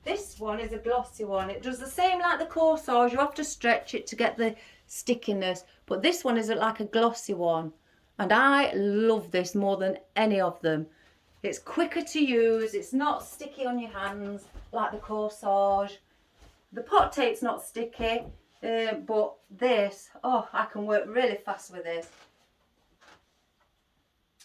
This one is a glossy one. It does the same like the corsage. You have to stretch it to get the stickiness. But this one is like a glossy one. And I love this more than any of them. It's quicker to use. It's not sticky on your hands like the corsage. The pot tape's not sticky. But this, oh, I can work really fast with this.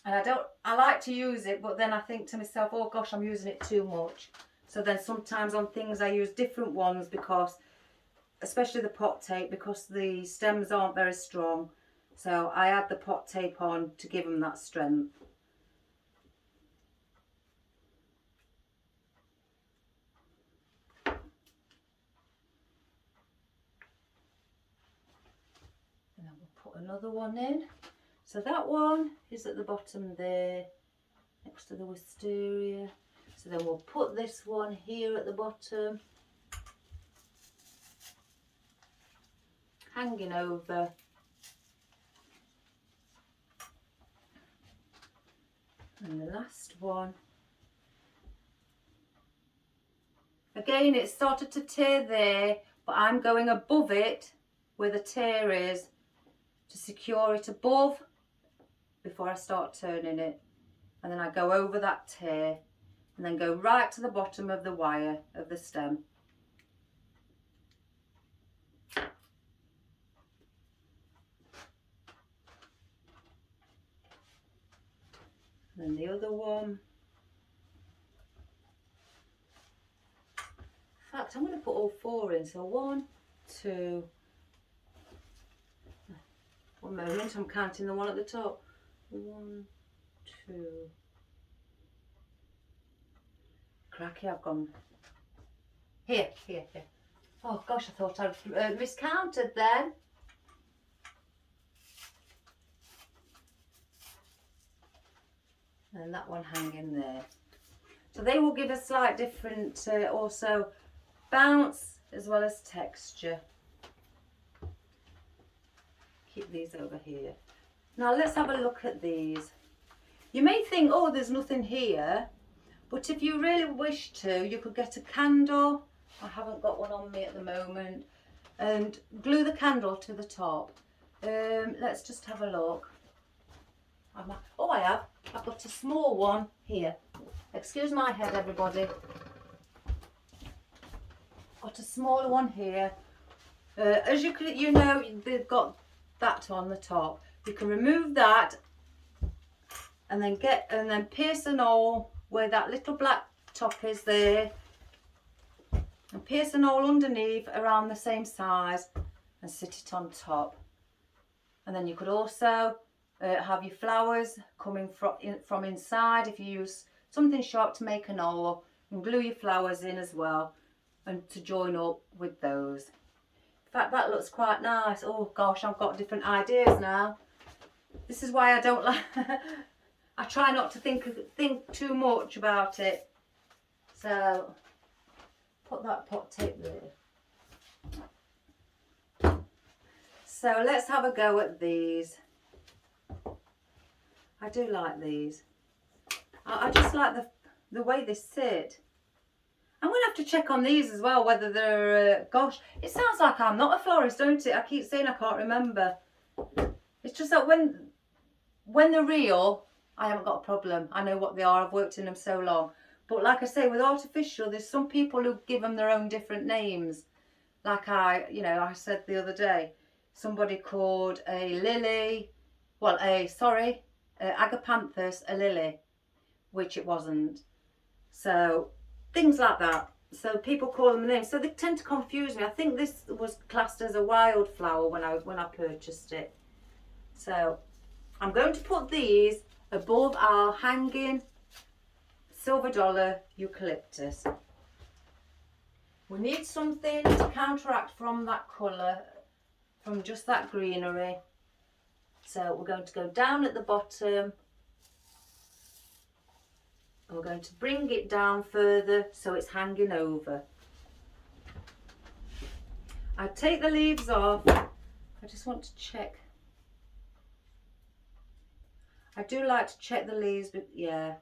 And I like to use it, but then I think to myself, oh gosh, I'm using it too much. So then sometimes on things I use different ones because, especially the pot tape, because the stems aren't very strong. So I add the pot tape on to give them that strength. And then we'll put another one in. So that one is at the bottom there, next to the wisteria. So then we'll put this one here at the bottom, hanging over. And the last one. Again, it started to tear there, but I'm going above it where the tear is to secure it above before I start turning it. And then I go over that tear and then go right to the bottom of the wire of the stem. And then the other one. In fact, I'm going to put all four in. So 1, 2. One moment, I'm counting the one at the top. 1, 2. Cracky, I've gone. Here. Oh gosh, I thought I'd miscounted then. And that one hanging there. So they will give a slight different also bounce as well as texture. Keep these over here. Now let's have a look at these. You may think, oh, there's nothing here, but if you really wish to, you could get a candle. I haven't got one on me at the moment. And glue the candle to the top. Let's just have a look. Oh, I have. I've got a small one here. Excuse my head, everybody. Got a smaller one here. As you know, they've got that on the top. You can remove that and then pierce an hole where that little black top is there, and pierce an hole underneath around the same size and sit it on top. And then you could also have your flowers coming from inside if you use something sharp to make an hole, and glue your flowers in as well and to join up with those. In fact, that looks quite nice. Oh gosh, I've got different ideas now. This is why I don't like I try not to think too much about it. So put that pot tape there. So let's have a go at these. I do like these. I just like the way they sit. I'm going to have to check on these as well, whether they're, gosh, it sounds like I'm not a florist, don't it? I keep saying I can't remember. It's just that when they're real, I haven't got a problem. I know what they are. I've worked in them so long. But like I say, with artificial, there's some people who give them their own different names. Like I said the other day, somebody called a lily, agapanthus a lily, which it wasn't. So things like that. So people call them names. So they tend to confuse me. I think this was classed as a wildflower when I purchased it. So I'm going to put these above our hanging silver dollar eucalyptus. We need something to counteract from that colour, from just that greenery. So we're going to go down at the bottom. And we're going to bring it down further so it's hanging over. I take the leaves off. I just want to check. I do like to check the leaves, but yeah,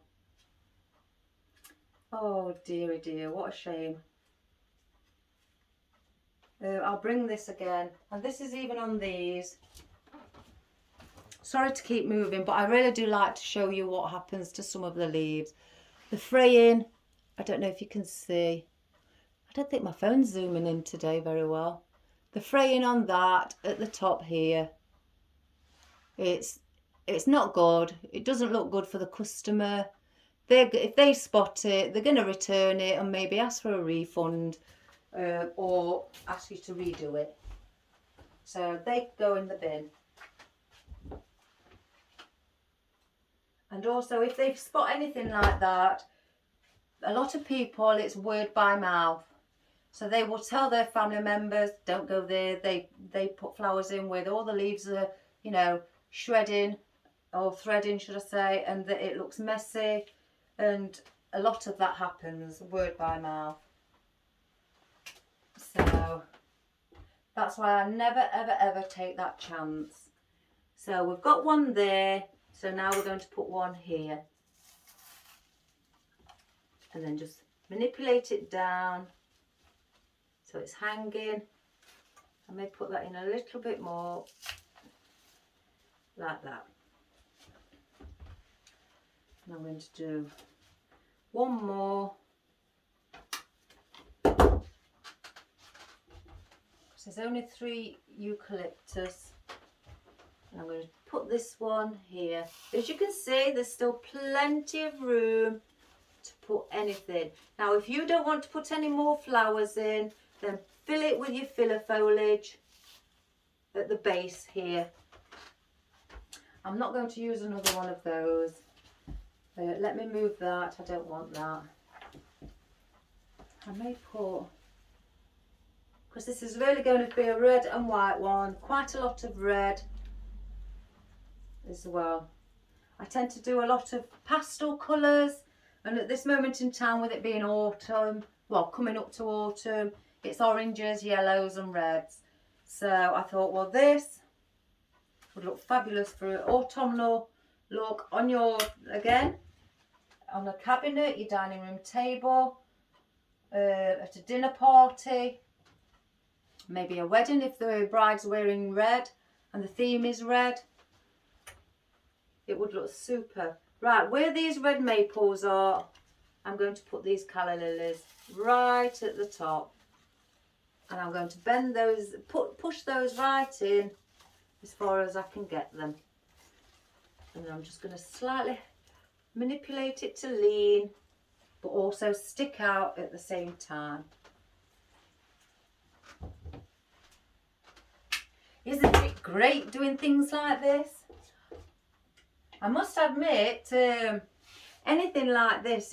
Oh dearie dear, what a shame. I'll bring this again, and this is even on these. Sorry to keep moving, but I really do like to show you what happens to some of the leaves. The fraying, I don't know if you can see. I don't think my phone's zooming in today very well. The fraying on that at the top here, it's not good. It doesn't look good for the customer. If they spot it, they're going to return it and maybe ask for a refund or ask you to redo it. So they go in the bin. And also, if they spot anything like that, a lot of people, it's word by mouth. So they will tell their family members, don't go there. They put flowers in where all the leaves are, you know, shredding or threading, should I say, and that it looks messy. And a lot of that happens word by mouth. So that's why I never, ever, ever take that chance. So we've got one there. So now we're going to put one here. And then just manipulate it down so it's hanging. I may put that in a little bit more, like that. And I'm going to do one more. Because there's only 3 eucalyptus. And I'm going to put this one here. As you can see, there's still plenty of room to put anything. Now, if you don't want to put any more flowers in, then fill it with your filler foliage at the base here. I'm not going to use another one of those. Let me move that. I don't want that. I may put, because this is really going to be a red and white one, quite a lot of red as well. I tend to do a lot of pastel colours, and at this moment in time, with it being autumn, well, coming up to autumn, it's oranges, yellows and reds. So I thought, well, this would look fabulous for an autumnal look on your, again, on a cabinet, your dining room table, at a dinner party, maybe a wedding if the bride's wearing red and the theme is red. It would look super. Right, where these red maples are, I'm going to put these calla lilies right at the top. And I'm going to bend those, push those right in as far as I can get them. And then I'm just going to slightly manipulate it to lean, but also stick out at the same time. Isn't it great doing things like this? I must admit, anything like this,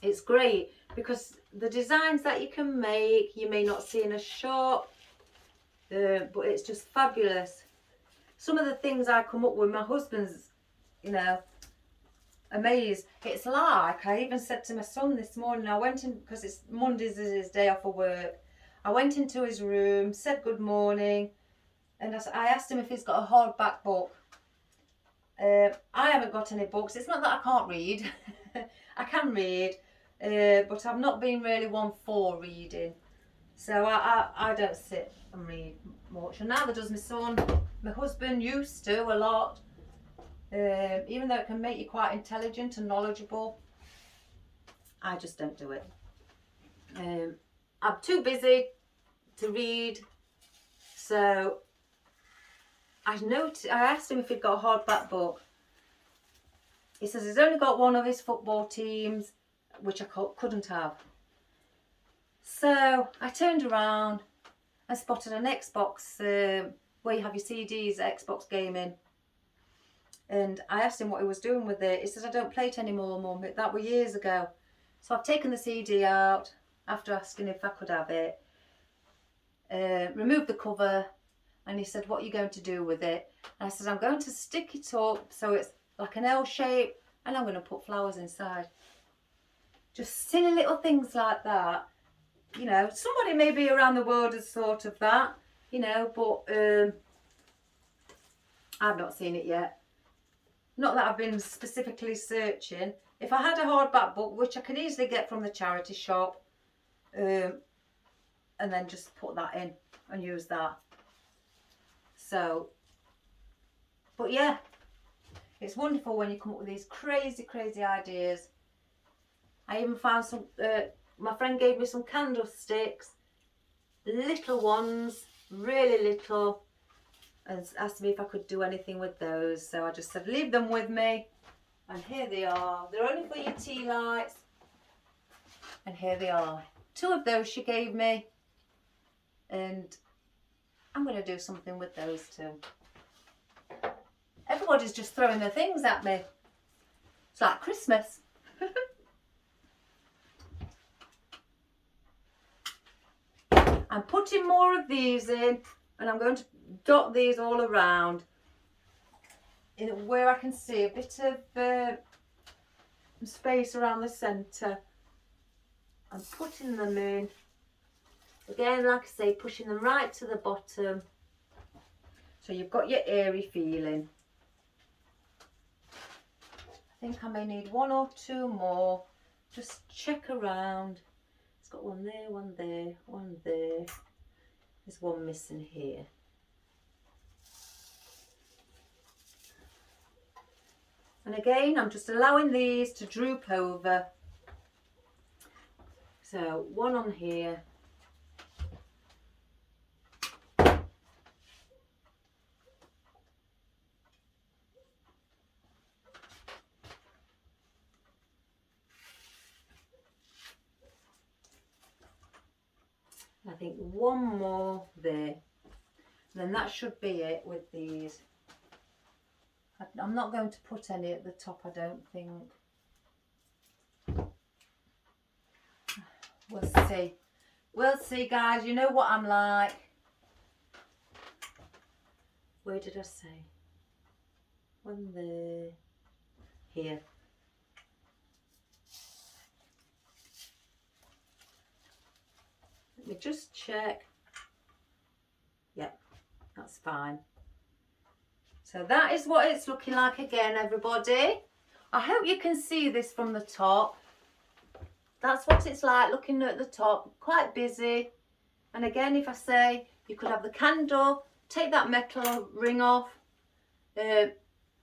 it's great because the designs that you can make, you may not see in a shop, but it's just fabulous. Some of the things I come up with, my husband's, you know, amazed. It's like, I even said to my son this morning, I went in, because it's Mondays is his day off of work, I went into his room, said good morning, and I asked him if he's got a hardback book. I haven't got any books. It's not that I can't read. I can read, but I've not been really one for reading. So I don't sit and read much. And neither does my son. My husband used to a lot. Even though it can make you quite intelligent and knowledgeable, I just don't do it. I'm too busy to read. So I asked him if he'd got a hardback book. He says he's only got one of his football teams, which I couldn't have. So I turned around and spotted an Xbox, where you have your CDs, Xbox gaming. And I asked him what he was doing with it. He says, I don't play it anymore, Mum. That was years ago. So I've taken the CD out after asking if I could have it. Removed the cover. And he said, what are you going to do with it? And I said, I'm going to stick it up so it's like an L shape, and I'm going to put flowers inside. Just silly little things like that. You know, somebody maybe around the world has thought of that, you know, but I've not seen it yet. Not that I've been specifically searching, if I had a hardback book, which I can easily get from the charity shop, and then just put that in and use that. So, but yeah, it's wonderful when you come up with these crazy ideas. I even found some, my friend gave me some candlesticks, little ones, really little, and asked me if I could do anything with those. So I just said, leave them with me. And here they are. They're only for your tea lights. And here they are. 2 of those she gave me. And I'm going to do something with those too. Everybody's just throwing their things at me. It's like Christmas. I'm putting more of these in, and I'm going to dot these all around in where I can see a bit of space around the centre. I'm putting them in. Again, like I say, pushing them right to the bottom. So you've got your airy feeling. I think I may need 1 or 2 more. Just check around. It's got one there, one there, one there. There's one missing here. And again, I'm just allowing these to droop over. So 1 on here. I think 1 more there. And then that should be it with these. I'm not going to put any at the top, I don't think. We'll see. We'll see, guys. You know what I'm like. Where did I say? 1 there. Here. Let me just check. Yep, that's fine. So that is what it's looking like again, everybody. I hope you can see this from the top. That's what it's like looking at the top, quite busy. And again, if I say, you could have the candle, take that metal ring off,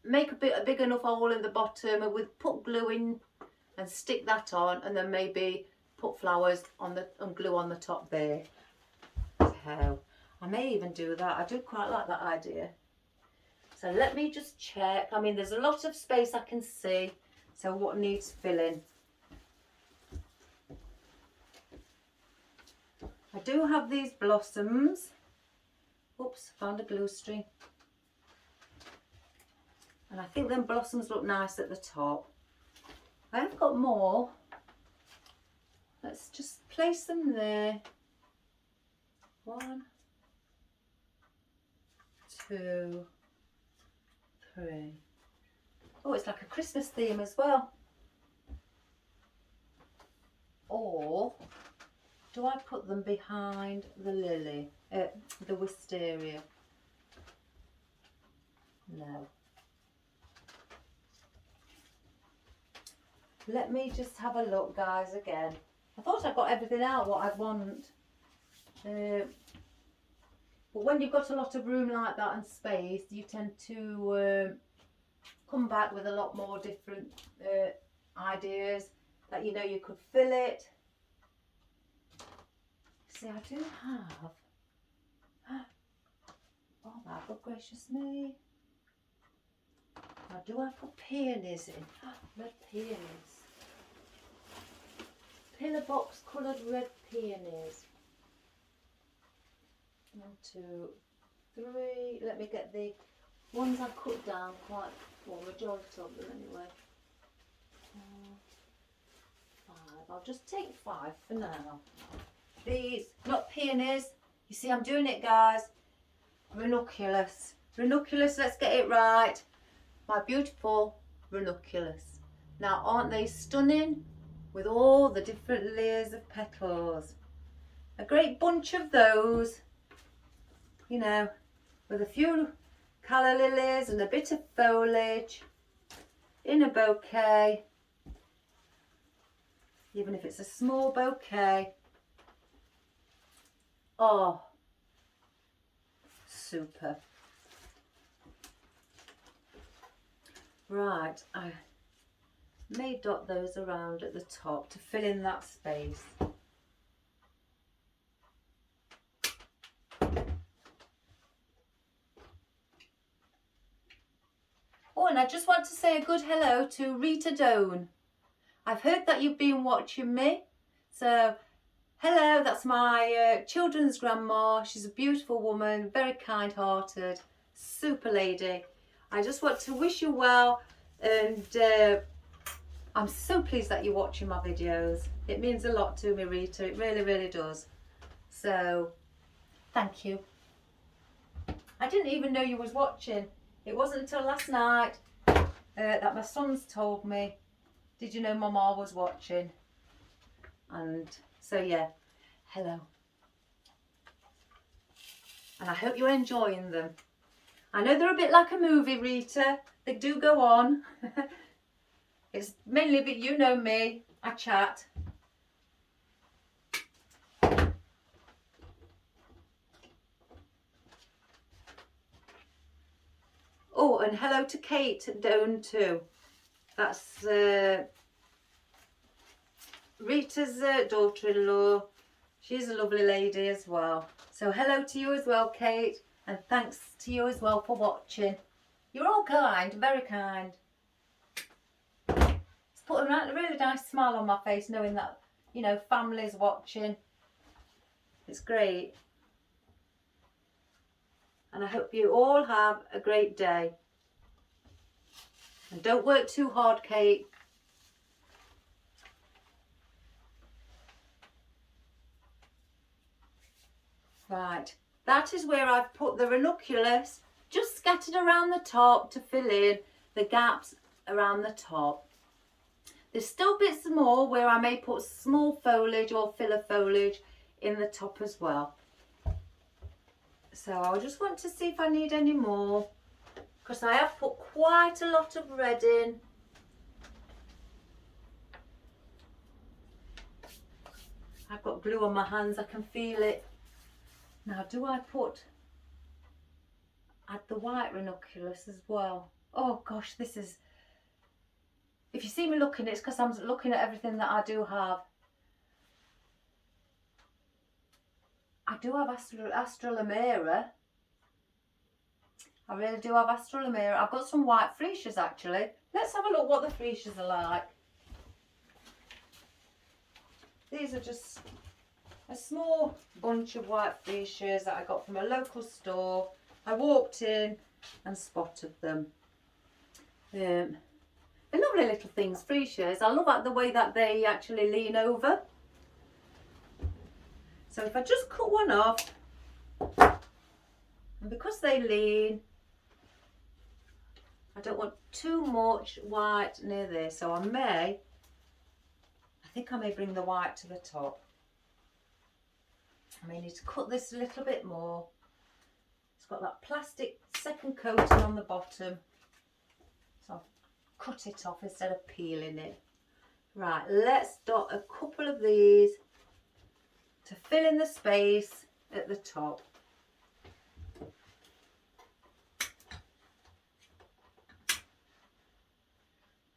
make a big enough hole in the bottom and put glue in and stick that on, and then maybe put flowers on and glue on the top there. So I may even do that. I do quite like that idea. So let me just check. I mean, there's a lot of space I can see. So what needs filling? I do have these blossoms. Oops, found a glue string. And I think them blossoms look nice at the top. I have got more. Let's just place them there. 1, 2, 3. Oh, it's like a Christmas theme as well. Or do I put them behind the lily, the wisteria? No. Let me just have a look, guys, again. I thought I got everything out what I'd want. But when you've got a lot of room like that and space, you tend to come back with a lot more different ideas that you know you could fill it. See, I do have, oh my good gracious me, now do I put peonies in? Red peonies, pillar box coloured red peonies. 1, 2, 3, let me get the ones I cut down quite, well, majority of them anyway. 4, 5, I'll just take 5 for now. These, not peonies, you see I'm doing it, guys. Ranunculus, ranunculus, let's get it right. My beautiful ranunculus. Now aren't they stunning with all the different layers of petals? A great bunch of those, you know, with a few calla lilies and a bit of foliage in a bouquet. even if it's a small bouquet. Oh, super. Right, I may dot those around at the top to fill in that space. Oh, and I just want to say a good hello to Rita Doan. I've heard that you've been watching me, so hello, that's my children's grandma. She's a beautiful woman, very kind-hearted, super lady. I just want to wish you well, and I'm so pleased that you're watching my videos. It means a lot to me, Rita, it really, really does. So, thank you. I didn't even know you was watching. It wasn't until last night that my sons told me, did you know Mama was watching? And so yeah, hello. And I hope you're enjoying them. I know they're a bit like a movie, Rita. They do go on. It's mainly, but you know me, I chat. Oh, and hello to Kate Doan too. That's Rita's daughter-in-law. She's a lovely lady as well. So hello to you as well, Kate, and thanks to you as well for watching. You're all kind, very kind. It's put a really nice smile on my face knowing that, you know, family's watching. It's great. And I hope you all have a great day. And don't work too hard, Kate. Right, that is where I've put the ranunculus just scattered around the top to fill in the gaps around the top. There's still bits more where I may put small foliage or filler foliage in the top as well. So I just want to see if I need any more, because I have put quite a lot of red in. I've got glue on my hands, I can feel it. Now, do I add the white ranunculus as well? Oh gosh, this is, if you see me looking, it's because I'm looking at everything that I do have. I do have Astralimera. I really do have Astralimera. I've got some white freesias actually. Let's have a look what the freesias are like. These are just a small bunch of white freesias that I got from a local store. I walked in and spotted them. They're lovely little things, freesias. I love the way that they actually lean over. So if I just cut one off, and because they lean, I don't want too much white near there, so I think I may bring the white to the top. I may need to cut this a little bit more. It's got that plastic second coating on the bottom, so I'll cut it off instead of peeling it. Right, let's dot a couple of these to fill in the space at the top.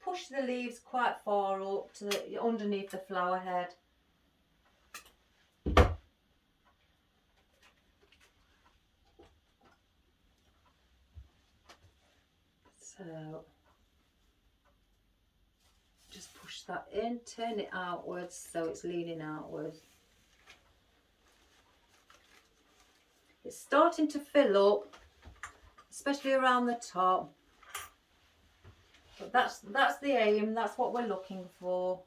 Push the leaves quite far up to underneath the flower head. So just push that in, turn it outwards so it's leaning outwards. It's starting to fill up, especially around the top. But that's the aim, that's what we're looking for.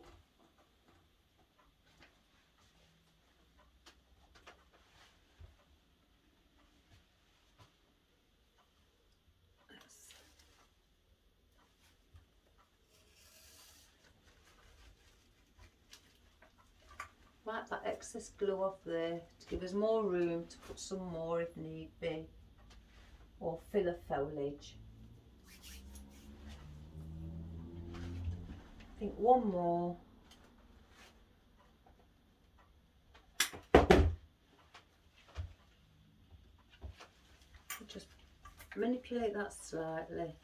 Wipe that excess glue off there to give us more room to put some more if need be, or filler foliage. I think one more. manipulate that slightly.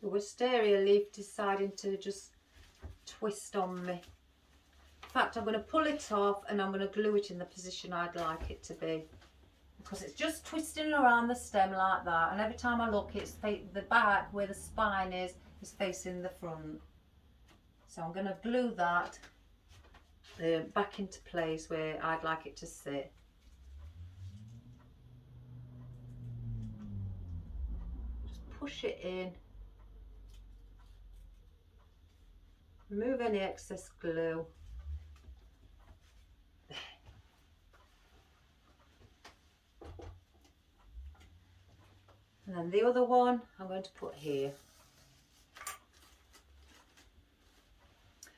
The wisteria leaf deciding to just twist on me. In fact, I'm going to pull it off and I'm going to glue it in the position I'd like it to be, because it's just twisting around the stem like that, and every time I look, it's the back where the spine is facing the front. So I'm going to glue that back into place where I'd like it to sit. Just push it in. Remove any excess glue. And then the other one I'm going to put here.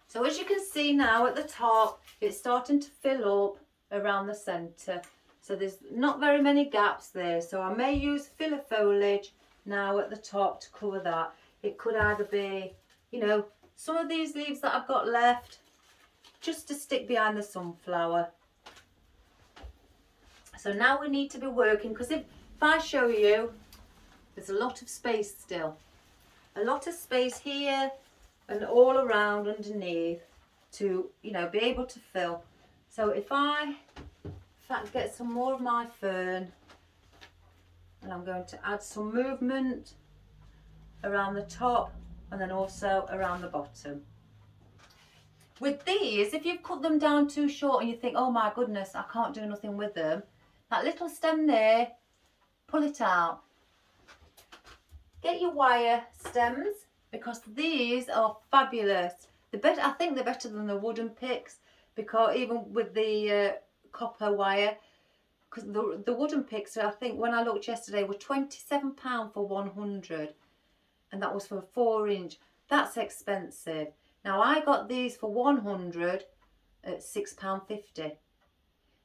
So as you can see now at the top, it's starting to fill up around the centre. So there's not very many gaps there. So I may use filler foliage now at the top to cover that. It could either be, you know, some of these leaves that I've got left just to stick behind the sunflower. So now we need to be working, because if I show you, there's a lot of space still. A lot of space here and all around underneath to, you know, be able to fill. So if I get some more of my fern, and I'm going to add some movement around the top and then also around the bottom. With these, if you've cut them down too short and you think, oh my goodness, I can't do nothing with them, that little stem there, pull it out. Get your wire stems, because these are fabulous. I think they're better than the wooden picks, because even with the copper wire, because the wooden picks, I think when I looked yesterday, were £27 for 100, and that was for 4-inch. That's expensive. Now I got these for 100 at £6.50.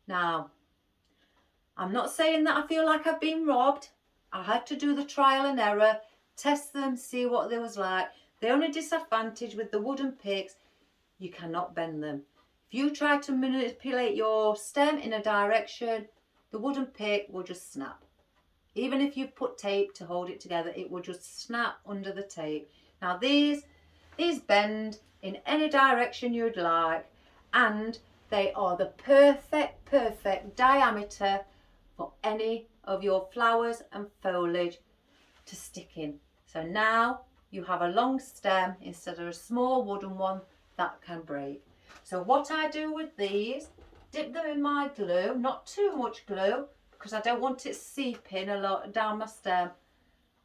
Now, I'm not saying that I feel like I've been robbed. I had to do the trial and error, test them, see what they was like. The only disadvantage with the wooden picks, you cannot bend them. If you try to manipulate your stem in a direction, the wooden pick will just snap. Even if you put tape to hold it together, it will just snap under the tape. Now these bend in any direction you'd like, and they are the perfect diameter for any of your flowers and foliage to stick in. So now you have a long stem instead of a small wooden one that can break. So what I do with these, dip them in my glue, not too much glue because I don't want it seeping a lot down my stem,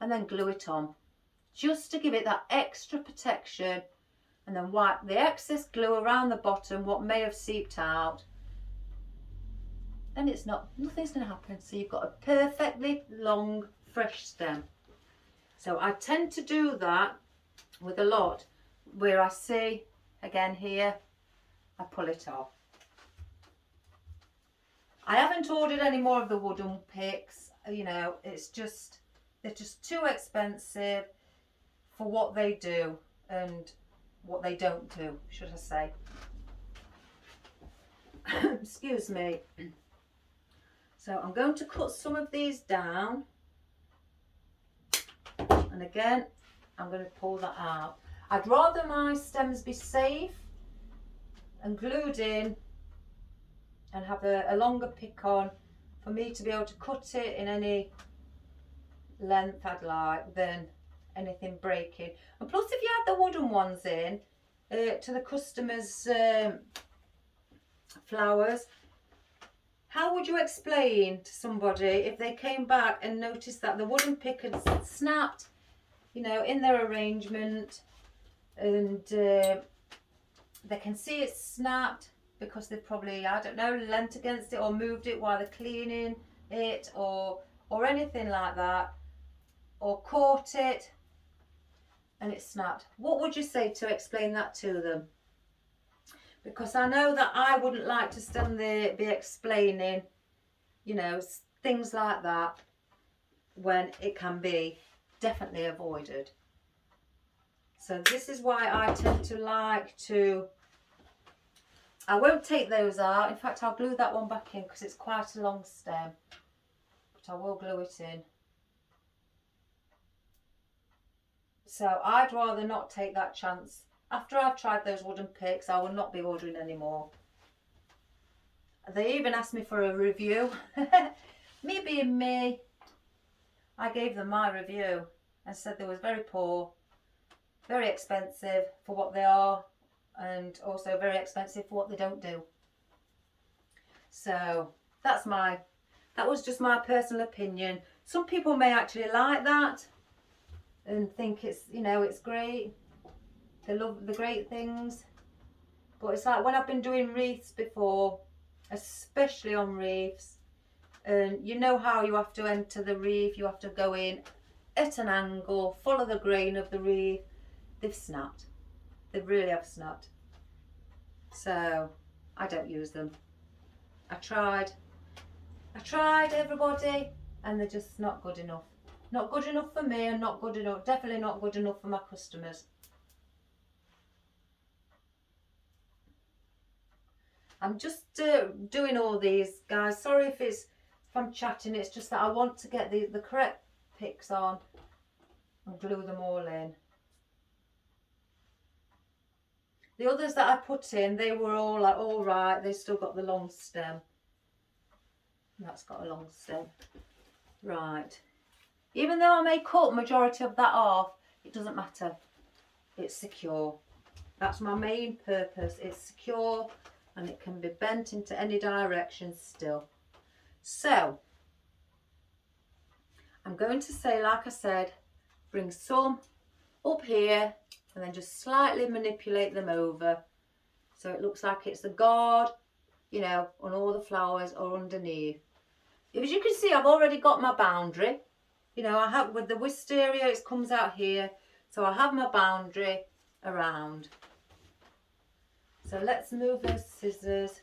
and then glue it on just to give it that extra protection, and then wipe the excess glue around the bottom, what may have seeped out. Then nothing's going to happen. So you've got a perfectly long, fresh stem. So I tend to do that with a lot, where I see, again here, I pull it off. I haven't ordered any more of the wooden picks, you know, they're just too expensive for what they do and what they don't do, should I say. Excuse me. So I'm going to cut some of these down, and again I'm going to pull that out. I'd rather my stems be safe and glued in and have a longer pick on for me to be able to cut it in any length I'd like than anything breaking. And plus, if you had the wooden ones in to the customers' flowers, how would you explain to somebody if they came back and noticed that the wooden pick had snapped, you know, in their arrangement, and they can see it snapped because they've probably, I don't know, leant against it or moved it while they're cleaning it, or anything like that, or caught it and it snapped? What would you say to explain that to them? Because I know that I wouldn't like to stand there be explaining, you know, things like that, when it can be definitely avoided. So this is why I tend to like to, I won't take those out. In fact, I'll glue that one back in because it's quite a long stem. But I will glue it in. So I'd rather not take that chance. After I've tried those wooden picks, I will not be ordering anymore. They even asked me for a review. Me being me, I gave them my review and said they was very poor, very expensive for what they are, and also very expensive for what they don't do. So that was just my personal opinion. Some people may actually like that and think it's, you know, it's great. They love the great things. But it's like when I've been doing wreaths before, especially on wreaths, and you know how you have to enter the wreath, you have to go in at an angle, follow the grain of the wreath. They've snapped. They really have snapped. So I don't use them. I tried everybody, and they're just not good enough. Not good enough for me, and not good enough, definitely not good enough for my customers. I'm just doing all these, guys. Sorry if I'm chatting. It's just that I want to get the correct picks on and glue them all in. The others that I put in, they were all like all right. They still got the long stem. That's got a long stem. Right. Even though I may cut majority of that off, it doesn't matter. It's secure. That's my main purpose. It's secure and it can be bent into any direction still. So I'm going to say, like I said, bring some up here and then just slightly manipulate them over so it looks like it's the guard, you know, on all the flowers or underneath. As you can see, I've already got my boundary. You know, I have with the wisteria, it comes out here, so I have my boundary around. So let's move those scissors.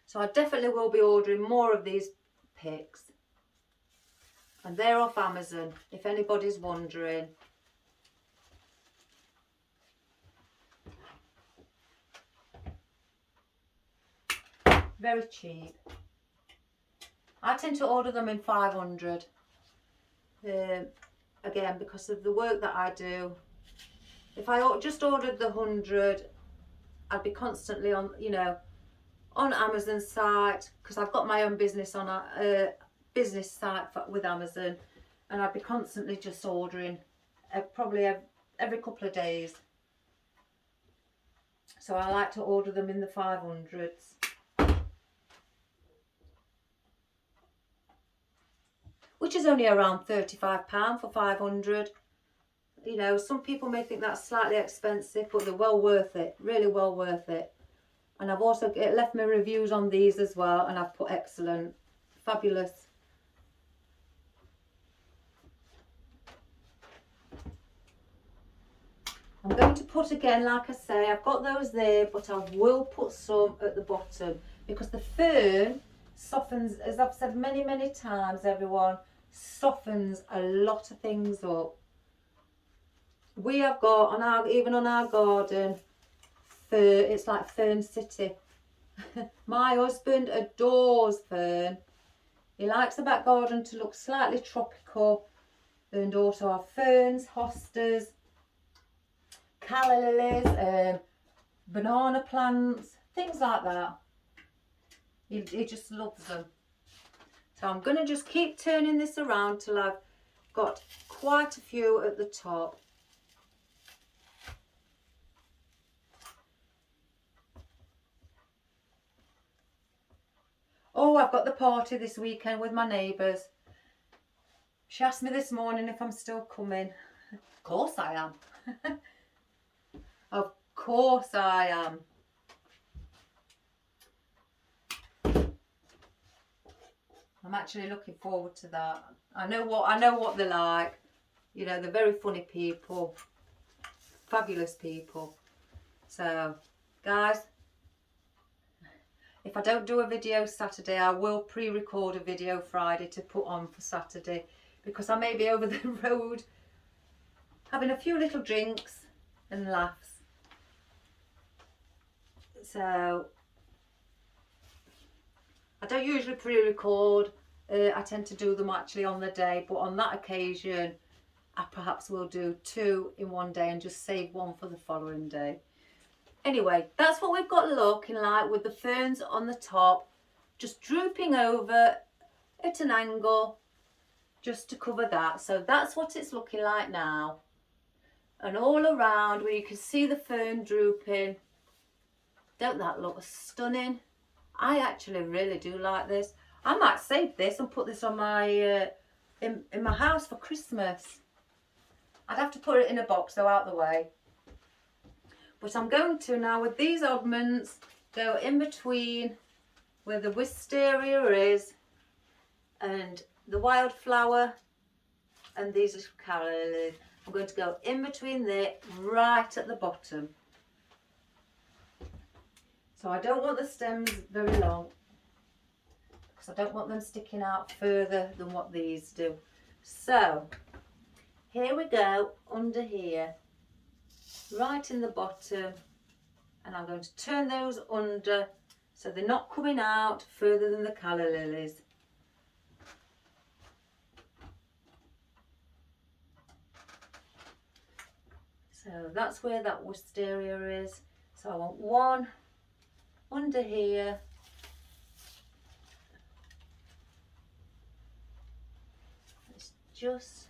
So I definitely will be ordering more of these picks. And they're off Amazon, if anybody's wondering. Very cheap. I tend to order them in 500. Again, because of the work that I do. If I just ordered the 100, I'd be constantly on, you know, on Amazon site, because I've got my own business on a business site with Amazon, and I'd be constantly just ordering probably every couple of days. So I like to order them in the 500s. Which is only around £35 for 500. You know, some people may think that's slightly expensive, but they're well worth it, really well worth it. And I've also left my reviews on these as well, and I've put excellent, fabulous. I'm going to put again, like I say, I've got those there, but I will put some at the bottom because the fern softens, as I've said many, many times, everyone, softens a lot of things up. We have got even on our garden, it's like Fern City. My husband adores fern. He likes the back garden to look slightly tropical, and also our ferns, hostas, calla lilies, banana plants, things like that. He just loves them. So I'm going to just keep turning this around till I've got quite a few at the top. Oh, I've got the party this weekend with my neighbours. She asked me this morning if I'm still coming. Of course I am. Of course I am. I'm actually looking forward to that. I know what they're like. You know, they're very funny people. Fabulous people. So, guys, If I don't do a video Saturday, I will pre-record a video Friday to put on for Saturday, because I may be over the road having a few little drinks and laughs. So I don't usually pre-record. I tend to do them actually on the day, but on that occasion I perhaps will do 2 in one day and just save one for the following day. Anyway, that's what we've got looking like, with the ferns on the top just drooping over at an angle just to cover that. So that's what it's looking like now. And all around where you can see the fern drooping. Don't that look stunning? I actually really do like this. I might save this and put this on my in my house for Christmas. I'd have to put it in a box though, out the way. But I'm going to now, with these oddments, go in between where the wisteria is and the wildflower and these little calla lilies. I'm going to go in between there, right at the bottom. So I don't want the stems very long, because I don't want them sticking out further than what these do. So here we go, under here, right in the bottom, and I'm going to turn those under so they're not coming out further than the calla lilies. So that's where that wisteria is. So I want one under here, it's just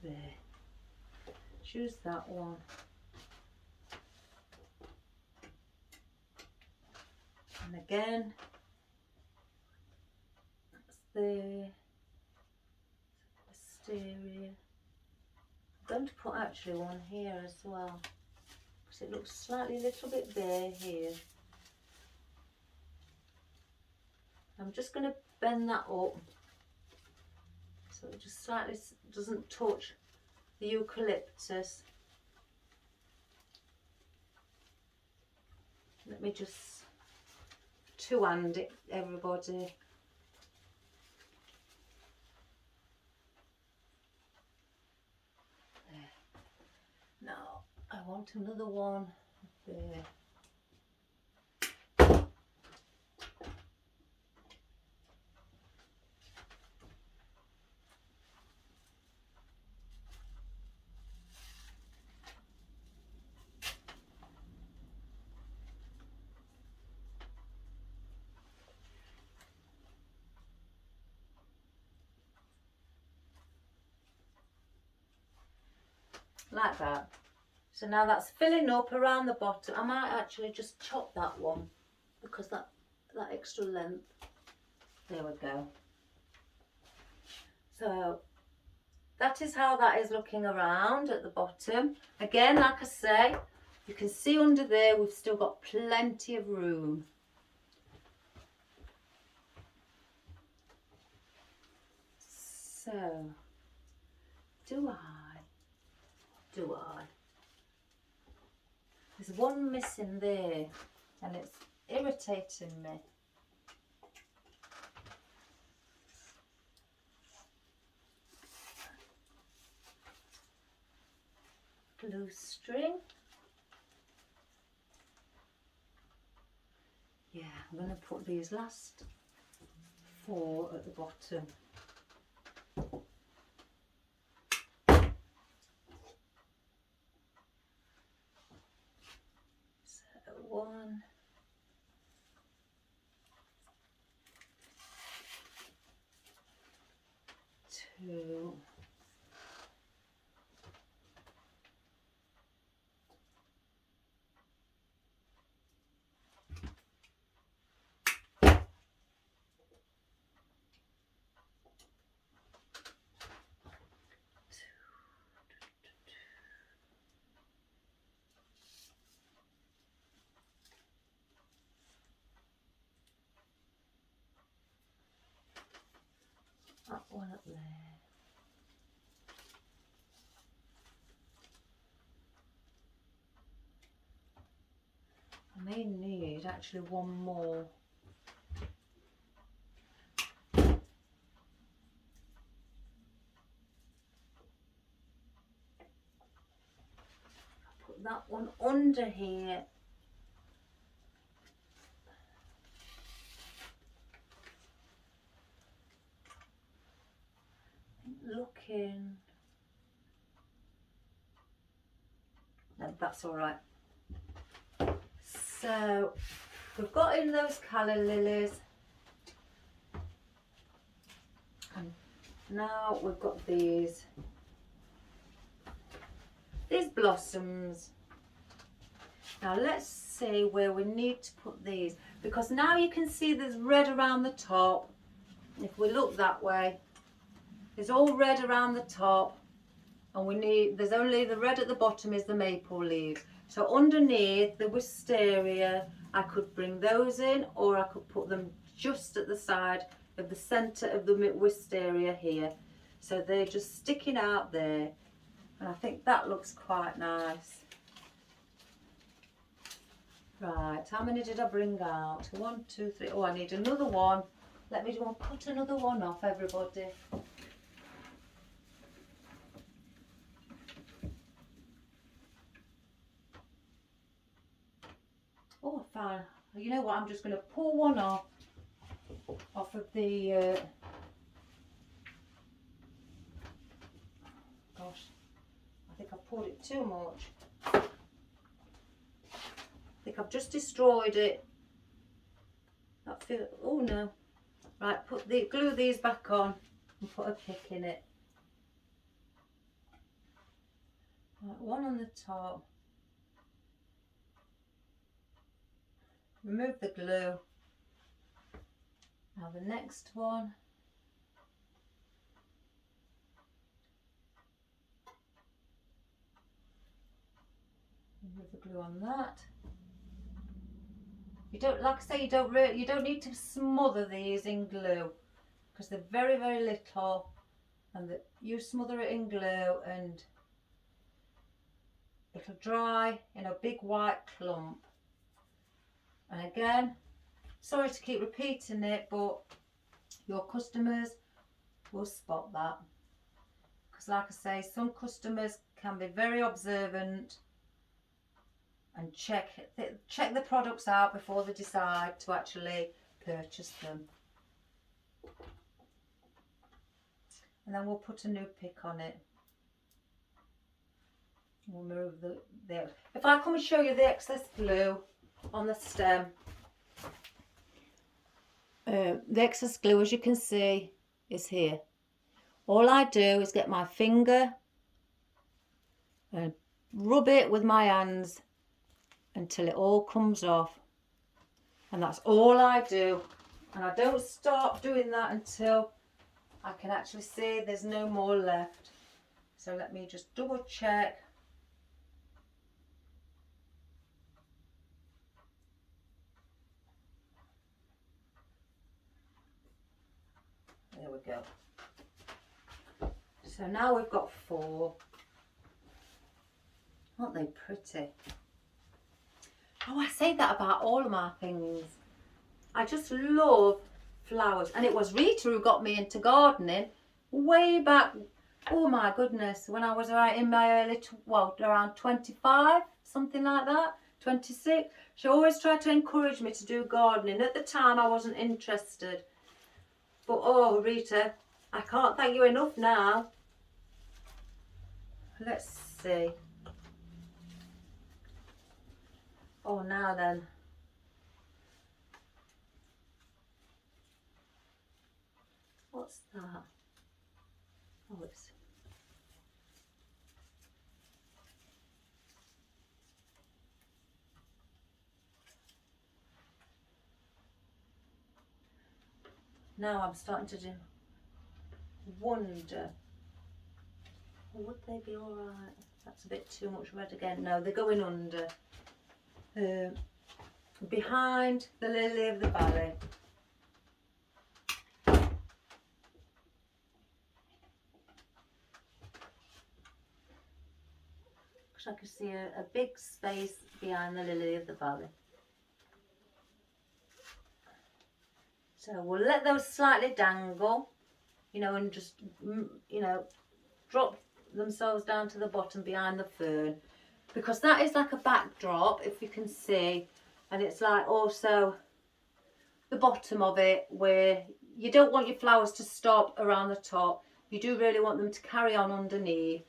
there. Choose that one. And again, that's there. Wisteria. I'm going to put actually one here as well, because it looks slightly a little bit bare here. I'm just going to bend that up so it just slightly doesn't touch the eucalyptus. Let me just two-hand it, everybody. There. Now I want another one there. Like that. So now that's filling up around the bottom. I might actually just chop that one, because that extra length. There we go. So that is how that is looking around at the bottom. Again, like I say, you can see under there we've still got plenty of room. So do I? There's one missing there and it's irritating me. Blue string. Yeah, I'm going to put these last 4 at the bottom. So 1, 2, 2. That one up there. actually one more. Put that one under here. Looking. No, that's all right. So we've got in those calla lilies, and now we've got these blossoms. Now let's see where we need to put these, because now you can see there's red around the top. If we look that way, there's all red around the top, and there's only the red at the bottom is the maple leaves. So underneath the wisteria, I could bring those in, or I could put them just at the side of the centre of the wisteria here. So they're just sticking out there, and I think that looks quite nice. Right, how many did I bring out? 1, 2, 3. Oh, I need another one. Let me cut another one off, everybody. Oh, fine. You know what? I'm just going to pull one off of the. Gosh, I think I pulled it too much. I think I've just destroyed it. Oh no. Right, glue these back on and put a pick in it. Right, one on the top. Remove the glue. Now the next one. Remove the glue on that. You don't, like I say, you don't need to smother these in glue, because they're very, very little, and you smother it in glue and it'll dry in a big white clump. And again, sorry to keep repeating it, but your customers will spot that, because like I say, some customers can be very observant and check the products out before they decide to actually purchase them. And then we'll put a new pick on it. We'll remove the if I come and show you the excess glue on the stem. The excess glue, as you can see, is here. All I do is get my finger and rub it with my hands until it all comes off, and that's all I do, and I don't stop doing that until I can actually see there's no more left. So let me just double check. There we go. So now we've got 4. Aren't they pretty? Oh, I say that about all of my things. I just love flowers. And it was Rita who got me into gardening way back, oh my goodness, when I was in my early, around 25, something like that, 26. She always tried to encourage me to do gardening. At the time, I wasn't interested. But oh, Rita, I can't thank you enough now. Let's see. Oh, now then. What's that? Oh, it's... Now I'm starting to wonder, would they be all right? That's a bit too much red again. No, they're going under. Behind the lily of the valley. Because I can see a big space behind the lily of the valley. So we'll let those slightly dangle, you know, and just, you know, drop themselves down to the bottom behind the fern, because that is like a backdrop, if you can see, and it's like also the bottom of it where you don't want your flowers to stop around the top. You do really want them to carry on underneath,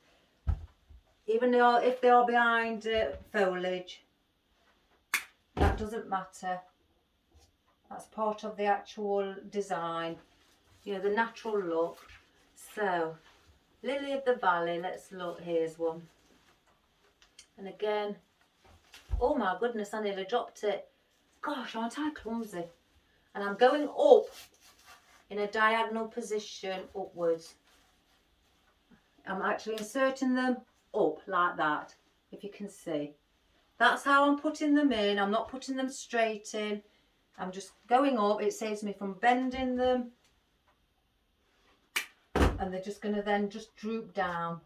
even though if they are behind foliage, that doesn't matter. That's part of the actual design, you know, the natural look. So Lily of the Valley, let's look, here's one. And again, oh my goodness, I nearly dropped it. Gosh, aren't I clumsy? And I'm going up in a diagonal position upwards. I'm actually inserting them up like that, if you can see. That's how I'm putting them in. I'm not putting them straight in. I'm just going up. It saves me from bending them. And they're just going to then just droop down.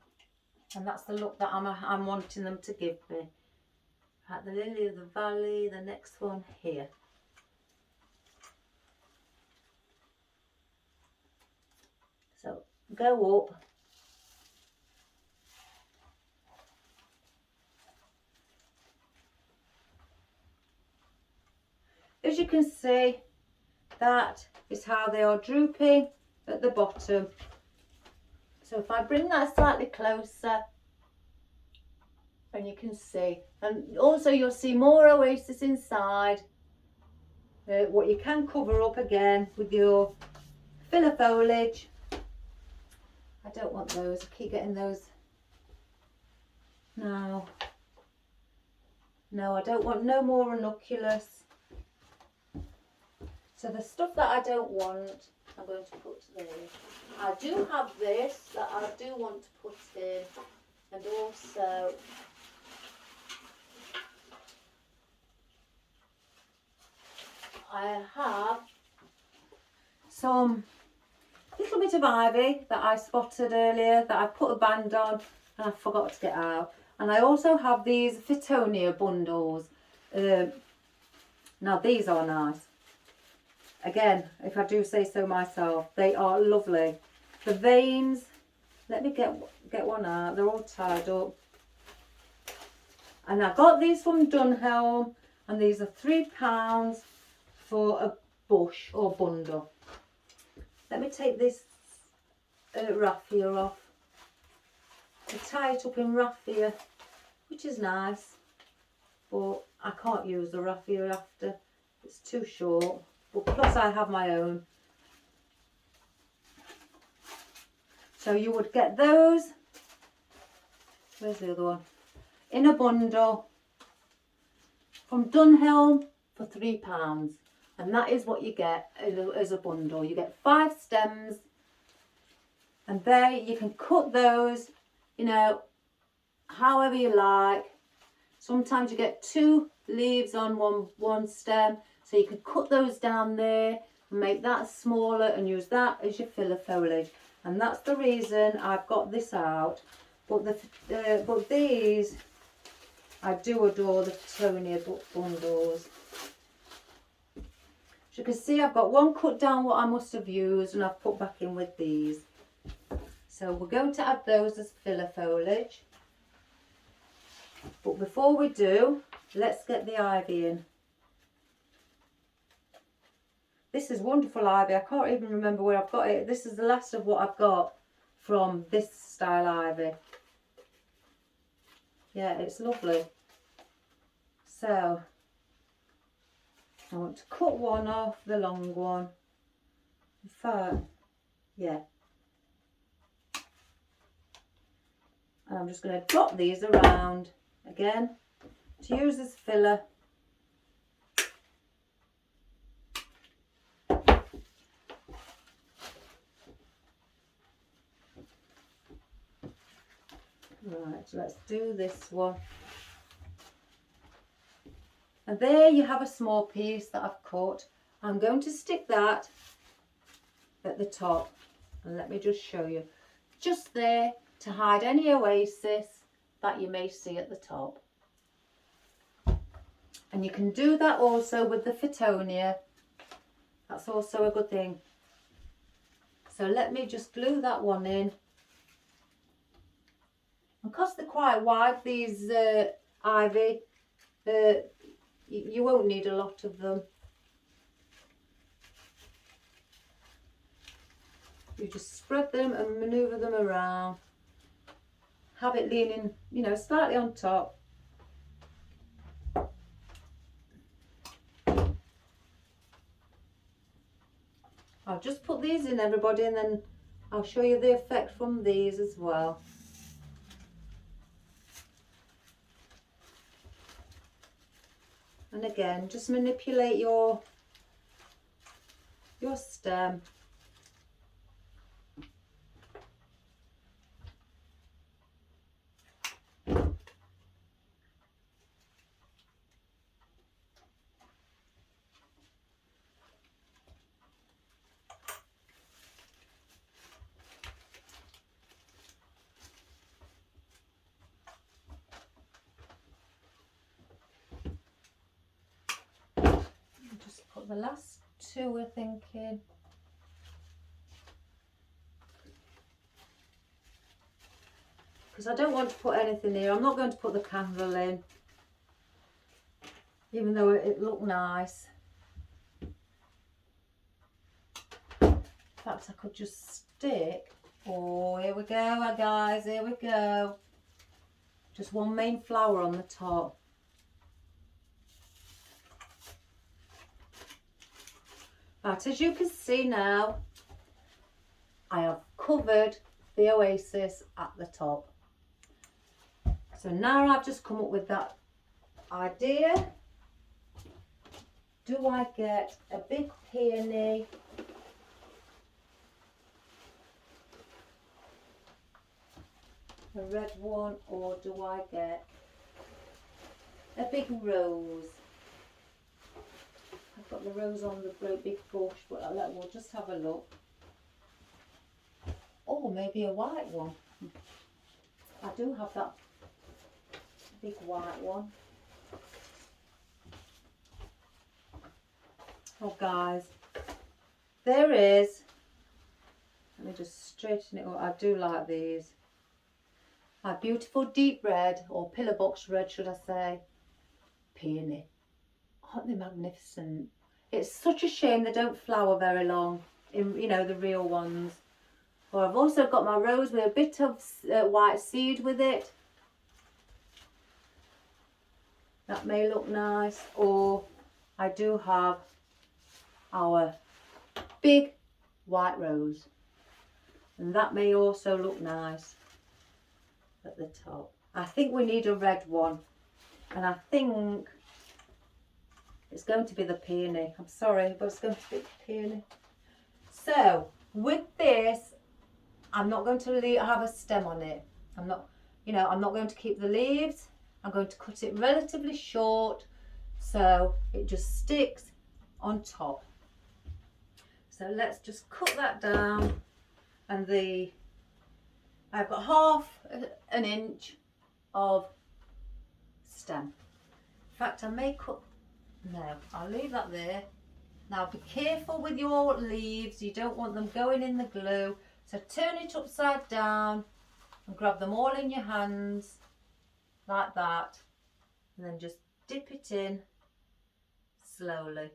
And that's the look that I'm wanting them to give me. At the Lily of the Valley, the next one here. So go up. As you can see, that is how they are drooping at the bottom. So if I bring that slightly closer, and you can see, and also you'll see more oasis inside, what you can cover up again with your filler foliage. I don't want those, I keep getting those. No, I don't want no more ranunculus. So the stuff that I don't want, I'm going to put there. I do have this that I do want to put in, and also I have some little bit of ivy that I spotted earlier that I put a band on and I forgot to get out. And I also have these Fittonia bundles. Now these are nice. Again, if I do say so myself, they are lovely. The veins, let me get one out. They're all tied up. And I got these from Dunhelm, and these are £3 for a bush or bundle. Let me take this raffia off. I tie it up in raffia, which is nice, but I can't use the raffia after. It's too short. But plus I have my own. So you would get those, where's the other one, in a bundle from Dunhelm for £3. And that is what you get as a bundle. You get 5 stems, and there you can cut those, you know, however you like. Sometimes you get 2 leaves on one stem. So you can cut those down there and make that smaller and use that as your filler foliage. And that's the reason I've got this out. But but these, I do adore the Fittonia bundles. As you can see, I've got one cut down what I must have used, and I've put back in with these. So we're going to add those as filler foliage. But before we do, let's get the ivy in. This is wonderful ivy. I can't even remember where I've got it. This is the last of what I've got from this style ivy. Yeah, it's lovely. So I want to cut one off, the long one. In fact, yeah. And I'm just going to drop these around again to use as filler. Right, let's do this one. And there you have a small piece that I've cut. I'm going to stick that at the top, and let me just show you. Just there to hide any oasis that you may see at the top. And you can do that also with the Fittonia. That's also a good thing. So let me just glue that one in. Because they're quite wide, these ivy, you won't need a lot of them. You just spread them and manoeuvre them around. Have it leaning, you know, slightly on top. I'll just put these in, everybody, and then I'll show you the effect from these as well. And again, just manipulate your stem. Just put the last two, we're thinking. Because I don't want to put anything here. I'm not going to put the candle in, even though it looked nice. In fact, I could just stick. Oh, here we go, guys, here we go. Just one main flower on the top. Right, as you can see now, I have covered the oasis at the top. So now I've just come up with that idea. Do I get a big peony? A red one, or do I get a big rose? I've got the rose on the great big bush, but we'll just have a look. Oh, maybe a white one. I do have that big white one. Oh guys, there is. Let me just straighten it up. I do like these. My beautiful deep red, or pillar box red should I say, peony. Aren't they magnificent? It's such a shame they don't flower very long, in, you know, the real ones. Well, I've also got my rose with a bit of white seed with it. That may look nice. Or I do have our big white rose, and that may also look nice at the top. I think we need a red one, and I think it's going to be the peony. I'm sorry, but it's going to be the peony. So with this, I'm not going to have a stem on it. I'm not, you know, I'm not going to keep the leaves. I'm going to cut it relatively short so it just sticks on top. So let's just cut that down, and I've got half an inch of stem. In fact, I may cut, no, I'll leave that there. Now be careful with your leaves, you don't want them going in the glue. So turn it upside down and grab them all in your hands like that, and then just dip it in slowly.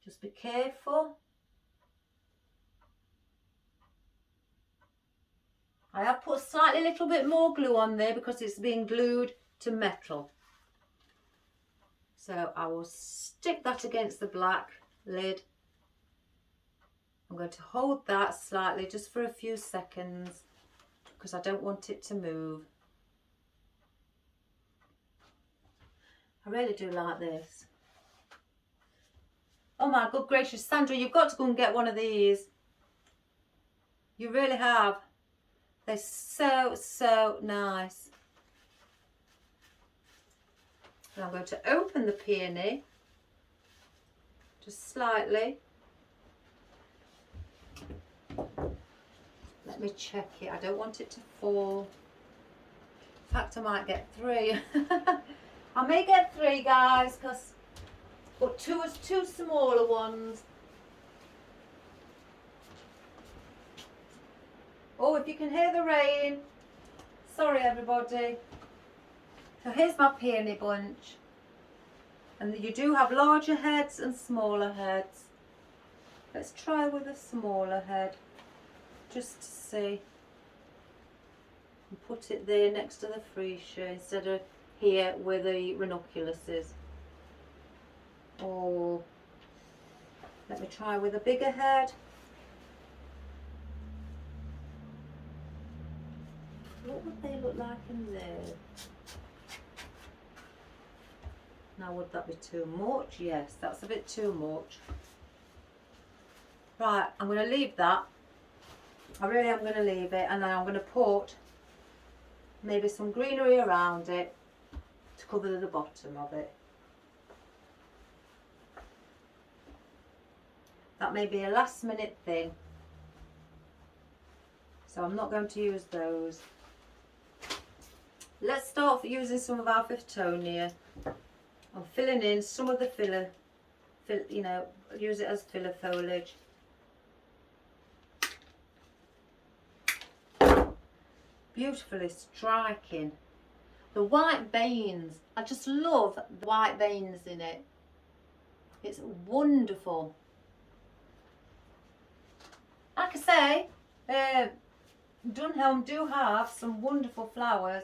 Just be careful. I have put slightly a little bit more glue on there because it's being glued to metal. So I will stick that against the black lid. I'm going to hold that slightly just for a few seconds because I don't want it to move. I really do like this. Oh my good gracious, Sandra, you've got to go and get one of these. You really have. They're so, so nice. And I'm going to open the peony just slightly. Let me check it. I don't want it to fall. In fact, I might get 3. I may get 3, guys, because but two smaller ones. Oh, if you can hear the rain, sorry everybody. So here's my peony bunch. And you do have larger heads and smaller heads. Let's try with a smaller head, just to see. And put it there next to the freesia instead of here where the ranunculus is. Or let me try with a bigger head. What would they look like in there? Now would that be too much? Yes, that's a bit too much. Right, I'm going to leave that. I really am going to leave it, and then I'm going to put maybe some greenery around it to cover the bottom of it. That may be a last minute thing, so I'm not going to use those. Let's start using some of our Fiftonia. I'm filling in some of the filler, you know, use it as filler foliage. Beautifully striking. The white veins, I just love the white veins in it. It's wonderful. Like I say, Dunhelm do have some wonderful flowers.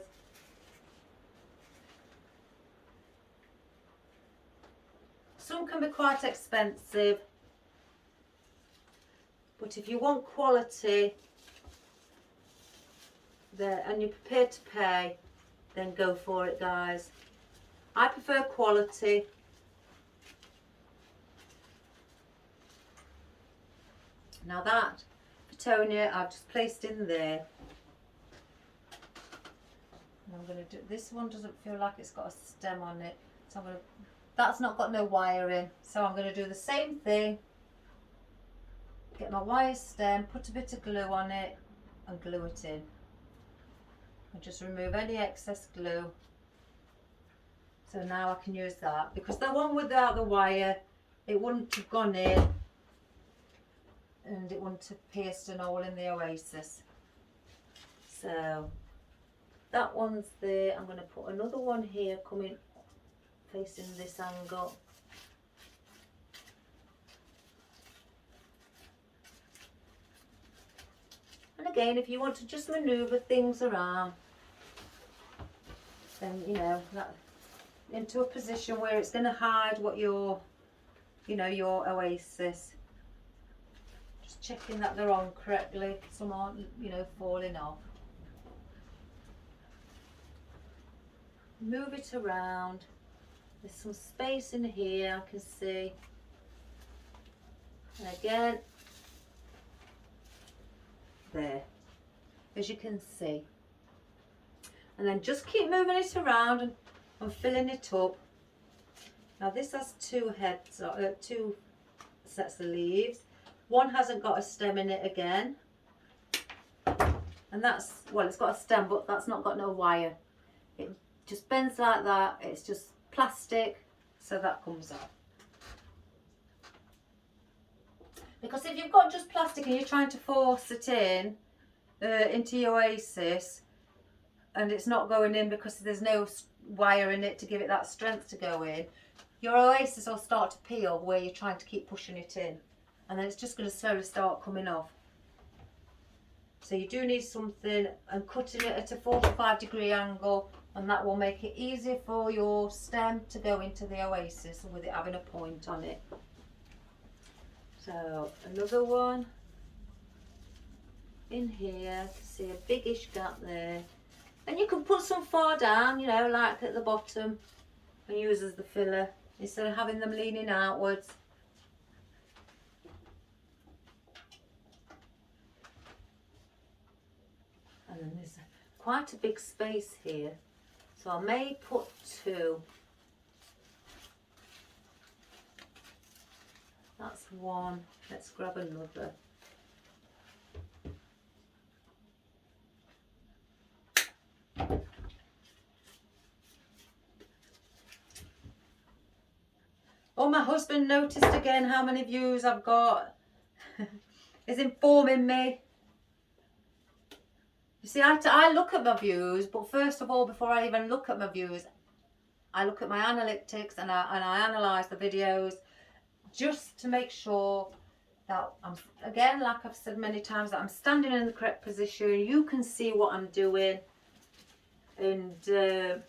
Some can be quite expensive, but if you want quality there and you're prepared to pay, then go for it, guys. I prefer quality. Now that Fiftonia I've just placed in there. And I'm going to do, this one doesn't feel like it's got a stem on it, so I'm going to, that's not got no wire in, so I'm going to do the same thing. Get my wire stem, put a bit of glue on it and glue it in. And just remove any excess glue. So now I can use that, because the one without the wire, it wouldn't have gone in and it wouldn't have pierced an hole in the oasis. So that one's there. I'm going to put another one here coming facing this angle. And again, if you want to just maneuver things around, then you know that into a position where it's going to hide what your, you know, your oasis. Just checking that they're on correctly. Some aren't, you know, falling off. Move it around. There's some space in here, I can see. And again, there, as you can see. And then just keep moving it around and filling it up. Now this has two heads, two sets of leaves. One hasn't got a stem in it again. And that's, well, it's got a stem, but that's not got no wire. It just bends like that. It's just plastic, so that comes out. Because if you've got just plastic and you're trying to force it in into your oasis and it's not going in because there's no wire in it to give it that strength to go in, your oasis will start to peel where you're trying to keep pushing it in, and then it's just going to slowly start coming off. So you do need something, and cutting it at a 45-degree angle, and that will make it easier for your stem to go into the oasis with it having a point on it. So another one in here, see a biggish gap there, and you can put some far down, you know, like at the bottom, and use as the filler instead of having them leaning outwards. And then there's quite a big space here, so I may put two. That's one. Let's grab another. Oh, my husband noticed again how many views I've got. Is informing me. You see, I look at my views, but first of all, before I even look at my views, I look at my analytics and I analyse the videos just to make sure that I'm, again, like I've said many times, that I'm standing in the correct position. You can see what I'm doing, and that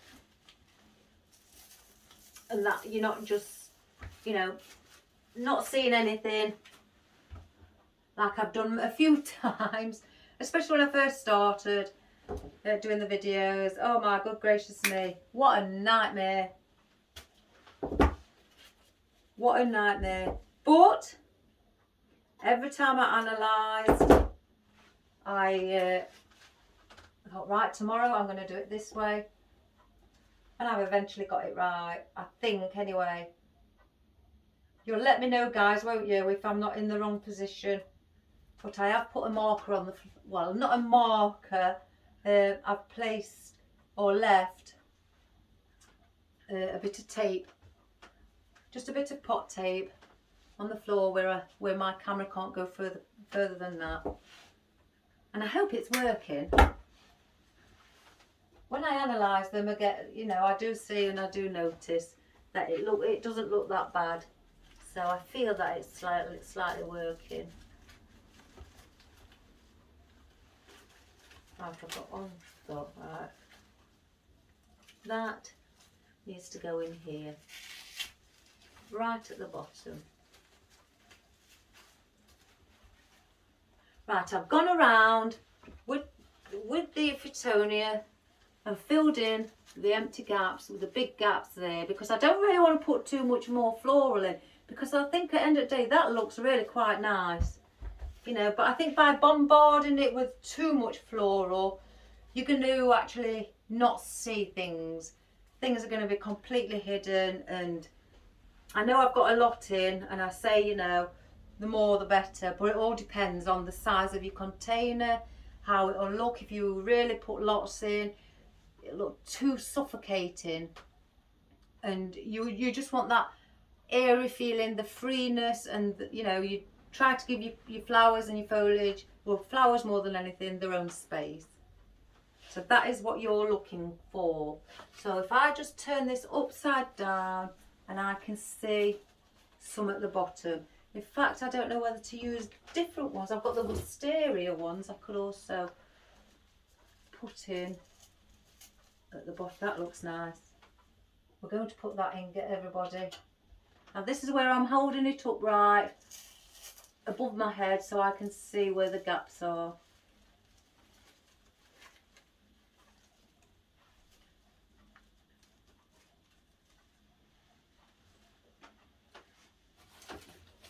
you're not just, you know, not seeing anything like I've done a few times, especially when I first started doing the videos. Oh my good gracious me, what a nightmare. What a nightmare. But every time I analysed, I thought, right, tomorrow I'm going to do it this way. And I've eventually got it right, I think, anyway. You'll let me know, guys, won't you, if I'm not in the wrong position. But I have put a marker on the, well, not a marker, I've placed or left a bit of tape, just a bit of pot tape on the floor where my camera can't go further than that. And I hope it's working. When I analyse them, I get, you know, I do see and I do notice that it doesn't look that bad. So I feel that it's slightly working. Right, I've got one thought, right. That needs to go in here, right at the bottom. Right, I've gone around with the Fittonia and filled in the empty gaps with the big gaps there, because I don't really want to put too much more floral in, because I think at the end of the day that looks really quite nice, you know. But I think by bombarding it with too much floral, you're going to actually not see things. Things are going to be completely hidden. And I know I've got a lot in, and I say, you know, the more the better, but it all depends on the size of your container, how it'll look. If you really put lots in, it'll look too suffocating, and you just want that airy feeling, the freeness, and you know, you try to give your flowers and your foliage, well, flowers more than anything, their own space. So that is what you're looking for. So if I just turn this upside down, and I can see some at the bottom. In fact, I don't know whether to use different ones. I've got the wisteria ones I could also put in at the bottom. That looks nice. We're going to put that in, get everybody. Now this is where I'm holding it up right above my head so I can see where the gaps are.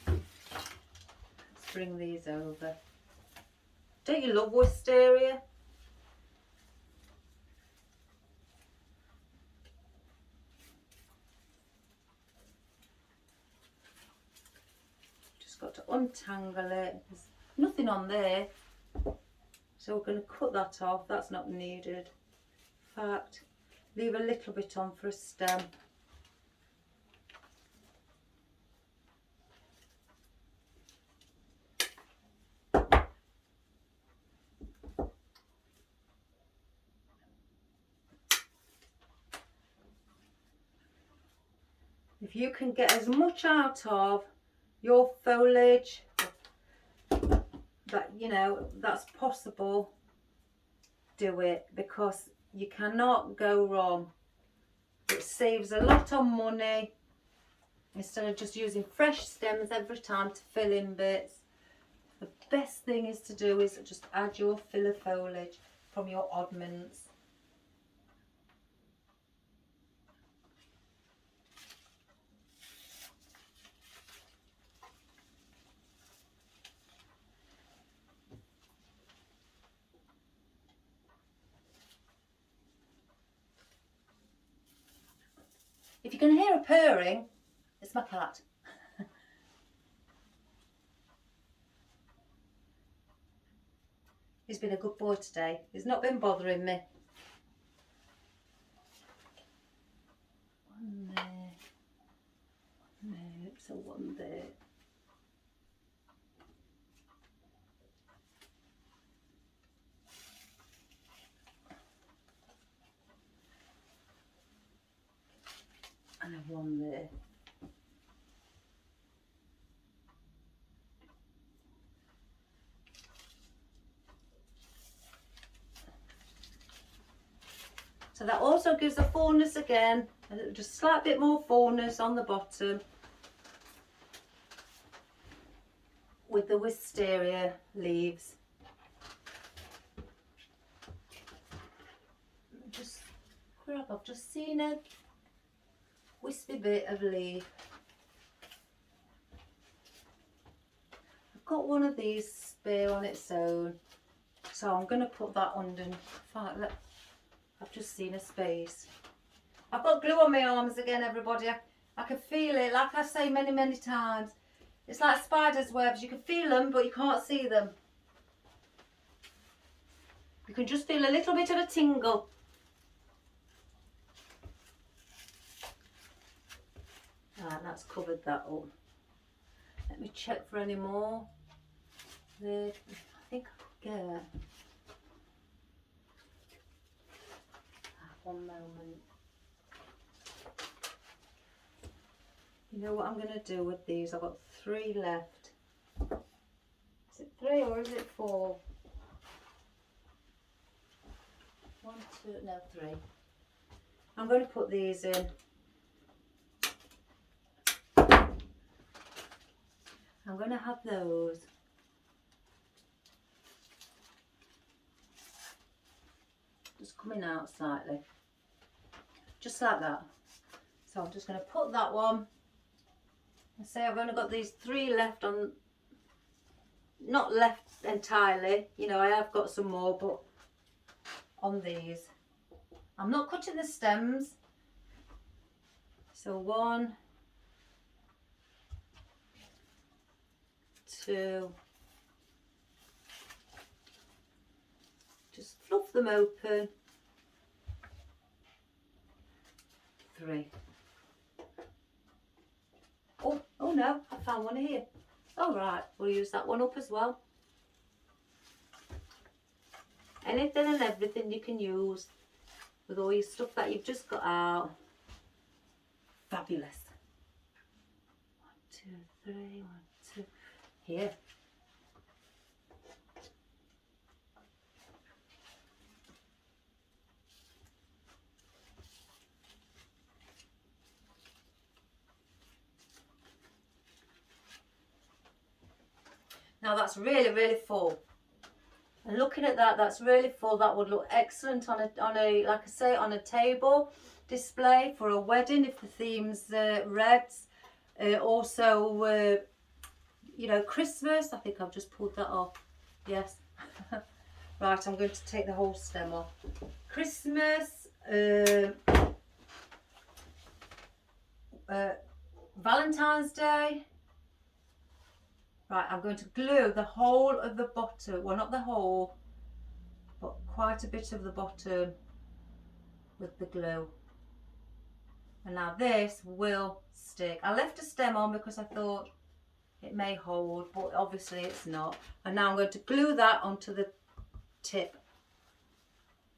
Let's bring these over. Don't you love wisteria? Got to untangle it. There's nothing on there, so we're going to cut that off. That's not needed. In fact, leave a little bit on for a stem. If you can get as much out of your foliage that, you know, that's possible, do it, because you cannot go wrong. It saves a lot of money instead of just using fresh stems every time to fill in bits. The best thing is to do is just add your filler foliage from your oddments. If you can hear a purring, it's my cat. He's been a good boy today. He's not been bothering me. One there. One there. So one there. And have one there. So that also gives a fullness again, just a slight bit more fullness on the bottom with the wisteria leaves. Just grab, I've just seen a wispy bit of leaf. I've got one of these spare on its own, so I'm going to put that under. I've just seen a space. I've got glue on my arms again, everybody. I can feel it, like I say many times. It's like spider's webs. You can feel them, but you can't see them. You can just feel a little bit of a tingle. Right, that's covered that up. Let me check for any more. I think I could get. One moment. You know what I'm going to do with these? I've got 3 left. Is it 3 or is it 4? 1, 2, no 3. I'm going to put these in. I'm going to have those. Just coming out slightly. Just like that. So I'm just going to put that one. And say I've only got these 3 left on. Not left entirely. You know, I have got some more, but on these. I'm not cutting the stems. So 1, 2. Just fluff them open. 3. Oh no, I found one here. All right, we'll use that one up as well. Anything and everything you can use with all your stuff that you've just got out. Fabulous. 1, 2, 3, 1, 2. Here. Now that's really full. And looking at that, that's really full. That would look excellent on a like I say, on a table display for a wedding if the theme's reds. Also, you know, Christmas. I think I've just pulled that off. Yes. Right, I'm going to take the whole stem off. Christmas. Valentine's Day. Right, I'm going to glue the whole of the bottom, well not the whole, but quite a bit of the bottom with the glue. And now this will stick. I left a stem on because I thought it may hold, but obviously it's not. And now I'm going to glue that onto the tip.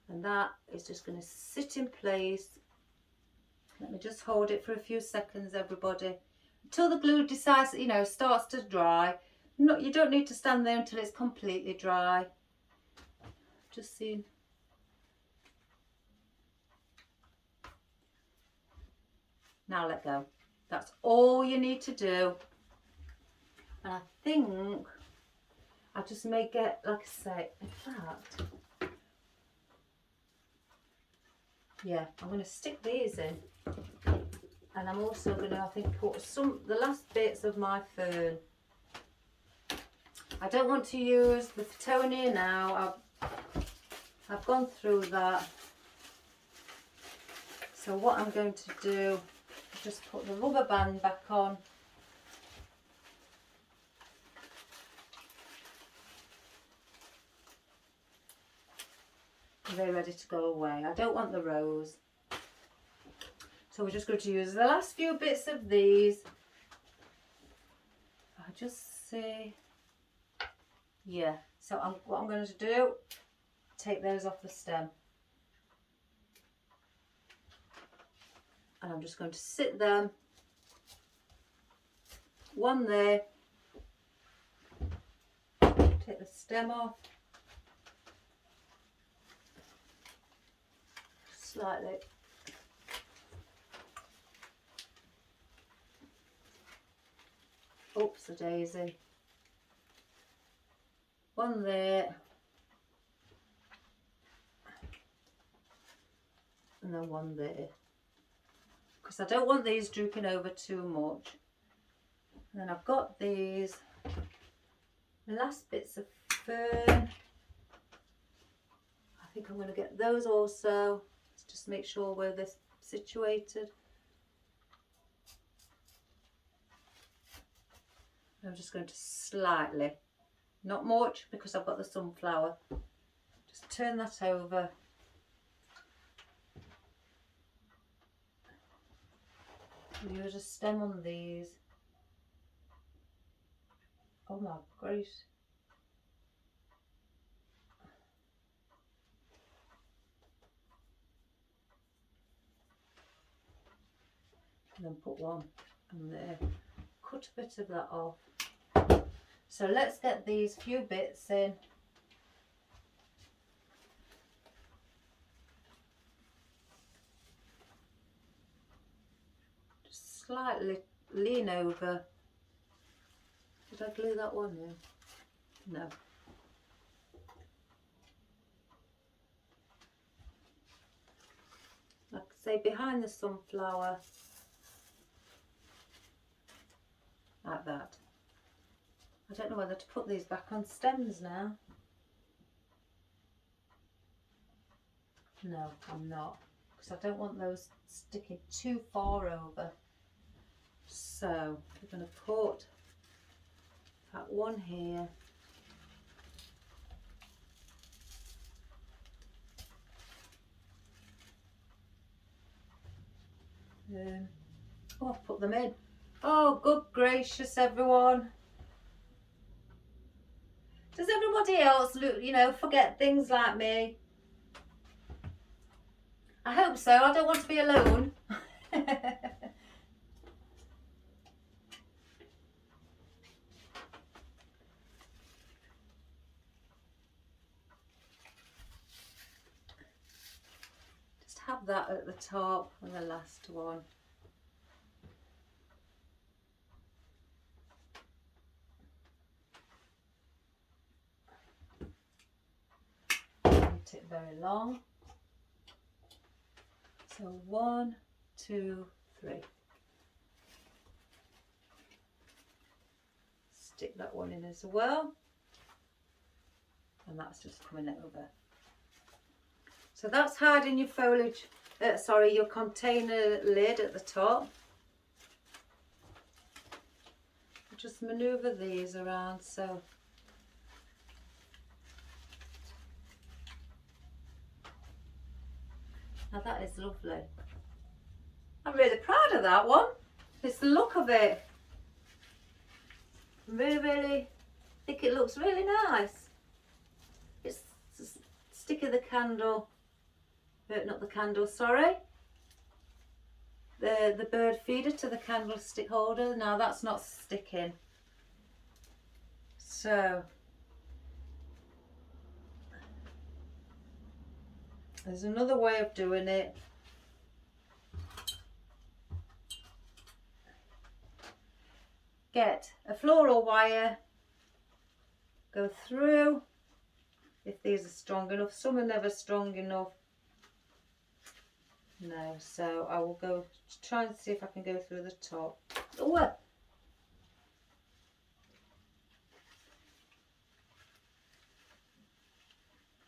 And that is just going to sit in place. Let me just hold it for a few seconds, everybody. Until the glue decides, you know, starts to dry. No, you don't need to stand there until it's completely dry. Just seeing. Now let go. That's all you need to do. And I think I just may get, like I say, in fact, yeah, I'm going to stick these in. And I'm also going to, I think, put the last bits of my fern. I don't want to use the Fittonia now. I've gone through that. So what I'm going to do is just put the rubber band back on. They're ready to go away. I don't want the rose. So we're just going to use the last few bits of these just see. Yeah, so what I'm going to do, take those off the stem. And I'm just going to sit them, one there, take the stem off, slightly. Oops, a daisy. One there. And then one there. Because I don't want these drooping over too much. And then I've got these last bits of fern. I think I'm going to get those also. Let's just make sure where they're situated. I'm just going to slightly, not much because I've got the sunflower, just turn that over. Use a stem on these. Oh my great. And then put one on there. Cut a bit of that off. So let's get these few bits in. Just slightly lean over. Did I glue that one in? No. Like I say, behind the sunflower. Like that. I don't know whether to put these back on stems now. No, I'm not, because I don't want those sticking too far over. So we're going to put that one here. Oh, I've put them in. Oh, good gracious, everyone. Does everybody else, forget things like me? I hope so. I don't want to be alone. Just have that at the top and the last one. Not it very long. So 1, 2, 3. Stick that one in as well. And that's just coming over. So that's hiding your foliage, your container lid at the top. Just manoeuvre these around so. Now that is lovely. I'm really proud of that one. It's the look of it. Really think it looks really nice. It's the stick of the candle, not the candle, sorry. The bird feeder to the candlestick holder. Now that's not sticking. So there's another way of doing it. Get a floral wire, go through, if these are strong enough. Some are never strong enough. No, so I will go try and see if I can go through the top. Oh, I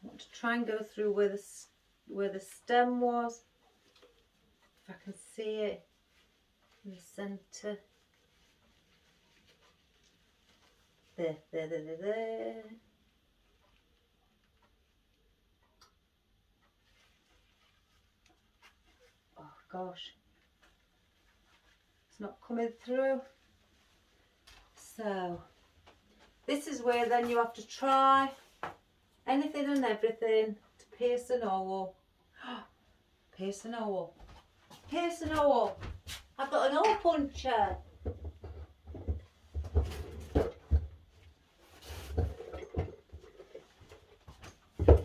want to try and go through where the stem was, if I can see it in the centre. There. Oh gosh, it's not coming through. So this is where then you have to try anything and everything to pierce an hole. Pierce an hole. Pierce an hole. I've got an hole puncher.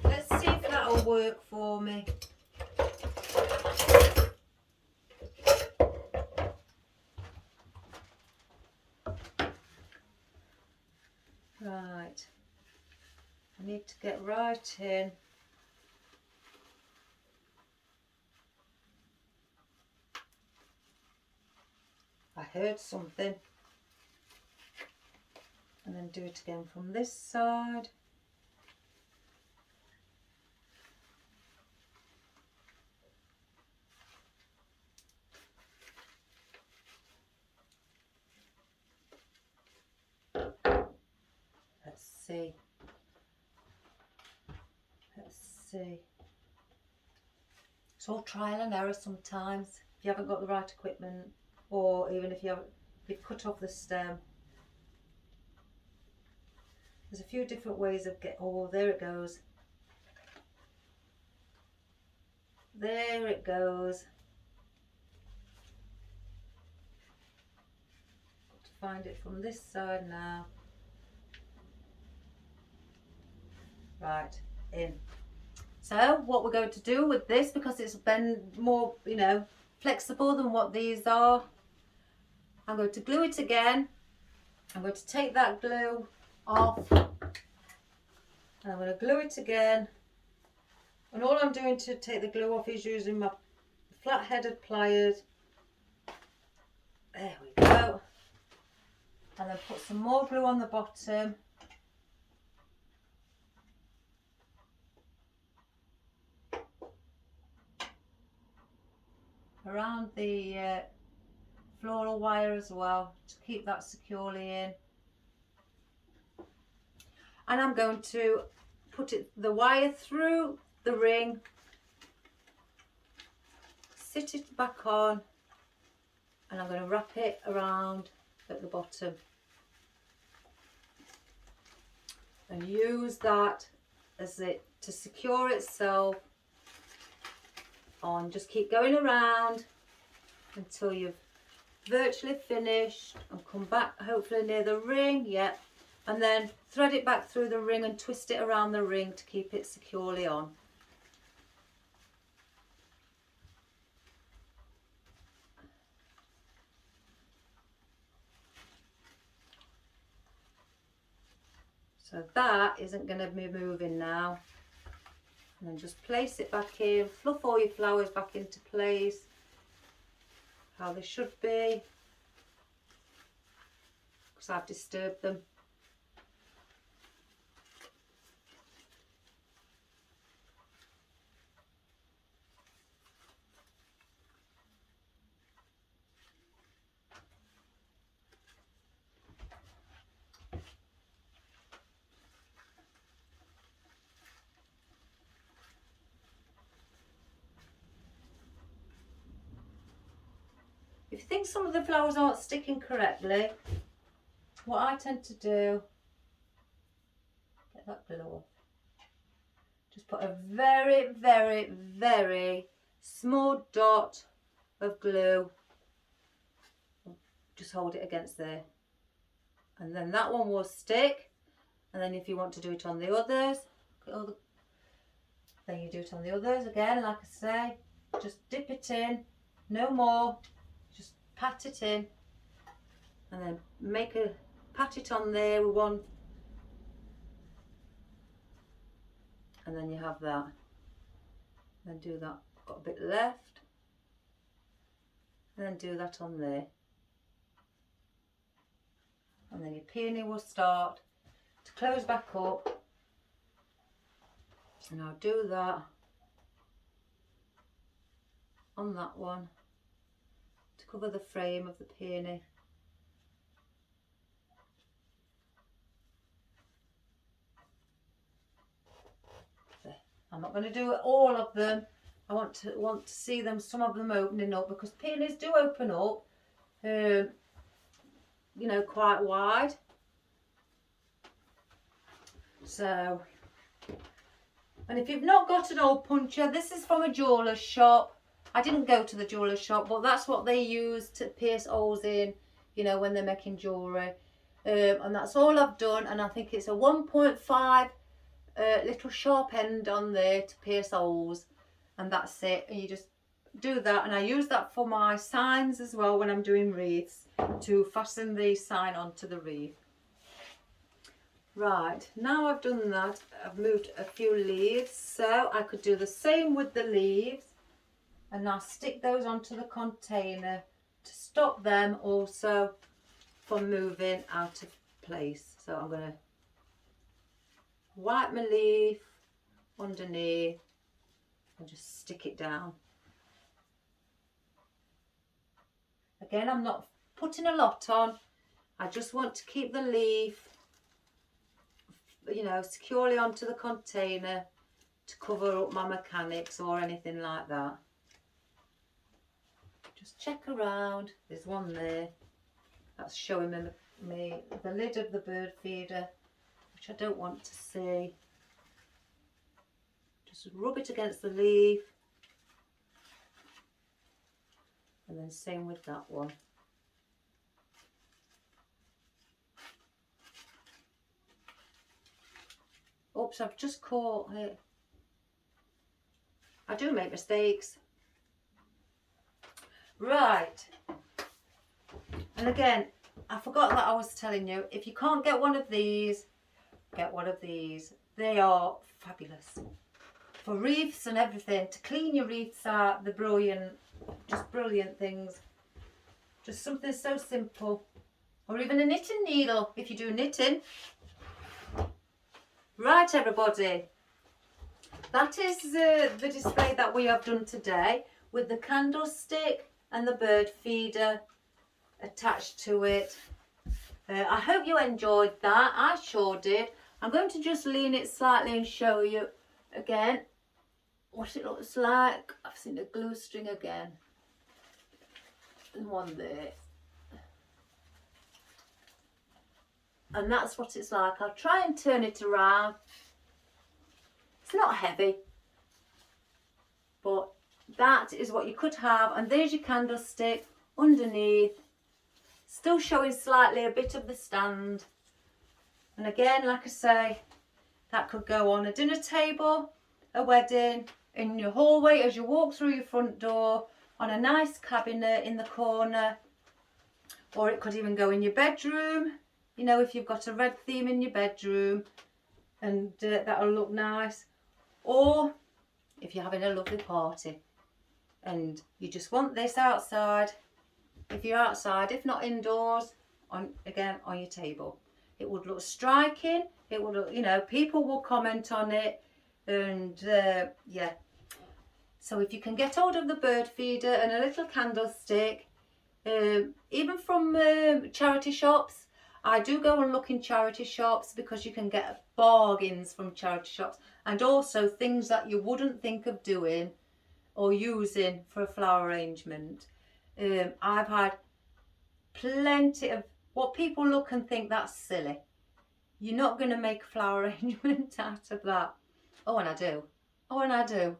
Let's see if that'll work for me. Right. I need to get right in. I heard something. And then do it again from this side. Let's see. Let's see. It's all trial and error sometimes. If you haven't got the right equipment, or even if you've cut off the stem. There's a few different ways of oh, there it goes. There it goes. Got to find it from this side now. Right, in. So what we're going to do with this, because it's been more, flexible than what these are, I'm going to glue it again. I'm going to take that glue off, and I'm going to glue it again. And all I'm doing to take the glue off is using my flat-headed pliers. There we go. And then put some more glue on the bottom. Around the floral wire as well, to keep that securely in. And I'm going to put the wire through the ring, sit it back on, and I'm going to wrap it around at the bottom and use that as to secure itself on. Just keep going around until you've virtually finished, and come back hopefully near the ring. Yep. And then thread it back through the ring and twist it around the ring to keep it securely on. So that isn't going to be moving now. And then just place it back in, fluff all your flowers back into place, how they should be, because I've disturbed them. If you think some of the flowers aren't sticking correctly, what I tend to do, get that glue off, just put a very, very, very small dot of glue, just hold it against there, and then that one will stick. And then if you want to do it on the others, then you do it on the others again, like I say, just dip it in, no more. Just pat it in, and then pat it on there with one, and then you have that. Then do that, got a bit left, and then do that on there, and then your peony will start to close back up. And I'll do that on that one to cover the frame of the peony. There. I'm not going to do all of them. I want to see them, some of them opening up, because peonies do open up. you know, quite wide. So, and if you've not got an hole puncher, this is from a jeweller's shop. I didn't go to the jeweller's shop, but that's what they use to pierce holes in, you know, when they're making jewellery. And that's all I've done, and I think it's a 1.5 little sharp end on there to pierce holes, and that's it. And you just do that, and I use that for my signs as well when I'm doing wreaths, to fasten the sign onto the wreath. Right, now I've done that, I've moved a few leaves, so I could do the same with the leaves, and I'll stick those onto the container to stop them also from moving out of place. So I'm going to wipe my leaf underneath and just stick it down. Again, I'm not putting a lot on, I just want to keep the leaf, you know, securely onto the container to cover up my mechanics or anything like that. Just check around, there's one there, that's showing me the lid of the bird feeder, which I don't want to see. Just rub it against the leaf, and then same with that one. Oops, I've just caught it. I do make mistakes. Right. And again, I forgot that I was telling you, if you can't get one of these, get one of these. They are fabulous. For wreaths and everything, to clean your wreaths out, they're brilliant. Just brilliant things. Just something so simple. Or even a knitting needle, if you do knitting. Right, everybody, that is the display that we have done today, with the candlestick and the bird feeder attached to it. I hope you enjoyed that. I sure did. I'm going to just lean it slightly and show you again what it looks like. I've seen a glue string again, and one there. And that's what it's like. I'll try and turn it around. It's not heavy, but that is what you could have. And there's your candlestick underneath, still showing slightly a bit of the stand. And again, like I say, that could go on a dinner table, a wedding, in your hallway as you walk through your front door, on a nice cabinet in the corner, or it could even go in your bedroom. You know, if you've got a red theme in your bedroom, and that'll look nice. Or if you're having a lovely party and you just want this outside, if you're outside, if not indoors, on your table, it would look striking. It would look, you know, people will comment on it, and yeah. So if you can get hold of the bird feeder and a little candlestick, even from charity shops. I do go and look in charity shops, because you can get bargains from charity shops, and also things that you wouldn't think of doing or using for a flower arrangement. I've had plenty of what people look and think that's silly. You're not going to make a flower arrangement out of that. Oh, and I do. Oh, and I do.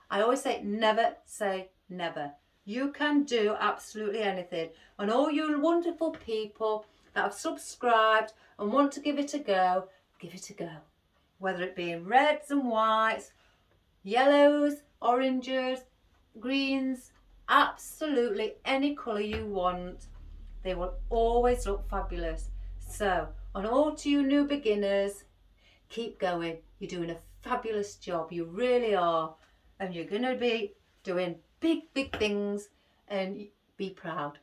I always say never say never. You can do absolutely anything. And all you wonderful people that have subscribed and want to give it a go, give it a go. Whether it be in reds and whites, yellows, oranges, greens, absolutely any colour you want. They will always look fabulous. So, on all to you new beginners, keep going. You're doing a fabulous job. You really are. And you're going to be doing big, big things, and be proud.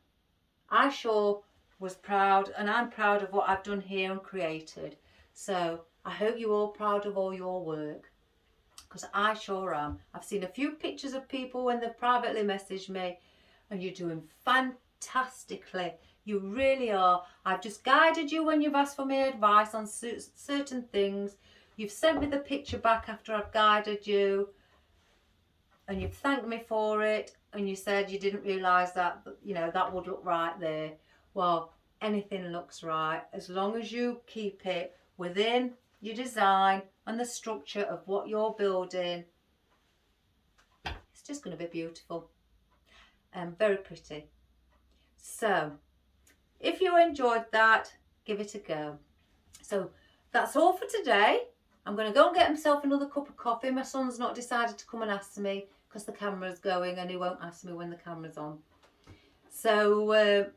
I sure was proud, and I'm proud of what I've done here and created. So I hope you're all proud of all your work, because I sure am. I've seen a few pictures of people when they've privately messaged me, and you're doing fantastically. You really are. I've just guided you when you've asked for my advice on certain things. You've sent me the picture back after I've guided you, and you've thanked me for it, and you said you didn't realise that, you know, that would look right there. Well, anything looks right as long as you keep it within your design and the structure of what you're building. It's just going to be beautiful and very pretty. So if you enjoyed that, give it a go. So that's all for today. I'm going to go and get myself another cup of coffee. My son's not decided to come and ask me because the camera's going, and he won't ask me when the camera's on. So,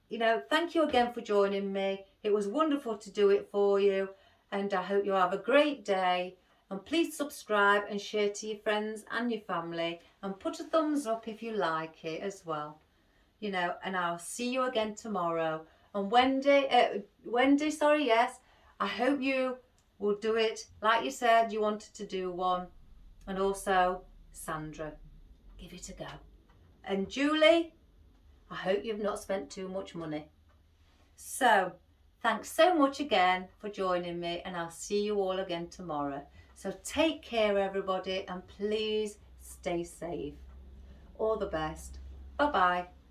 you know, thank you again for joining me. It was wonderful to do it for you, and I hope you have a great day. And please subscribe and share to your friends and your family, and put a thumbs up if you like it as well. You know, and I'll see you again tomorrow. And Wendy, yes, I hope you will do it like you said you wanted to do one. And also Sandra, give it a go. And Julie, I hope you've not spent too much money. So thanks so much again for joining me, and I'll see you all again tomorrow. So take care everybody, and please stay safe. All the best. Bye bye.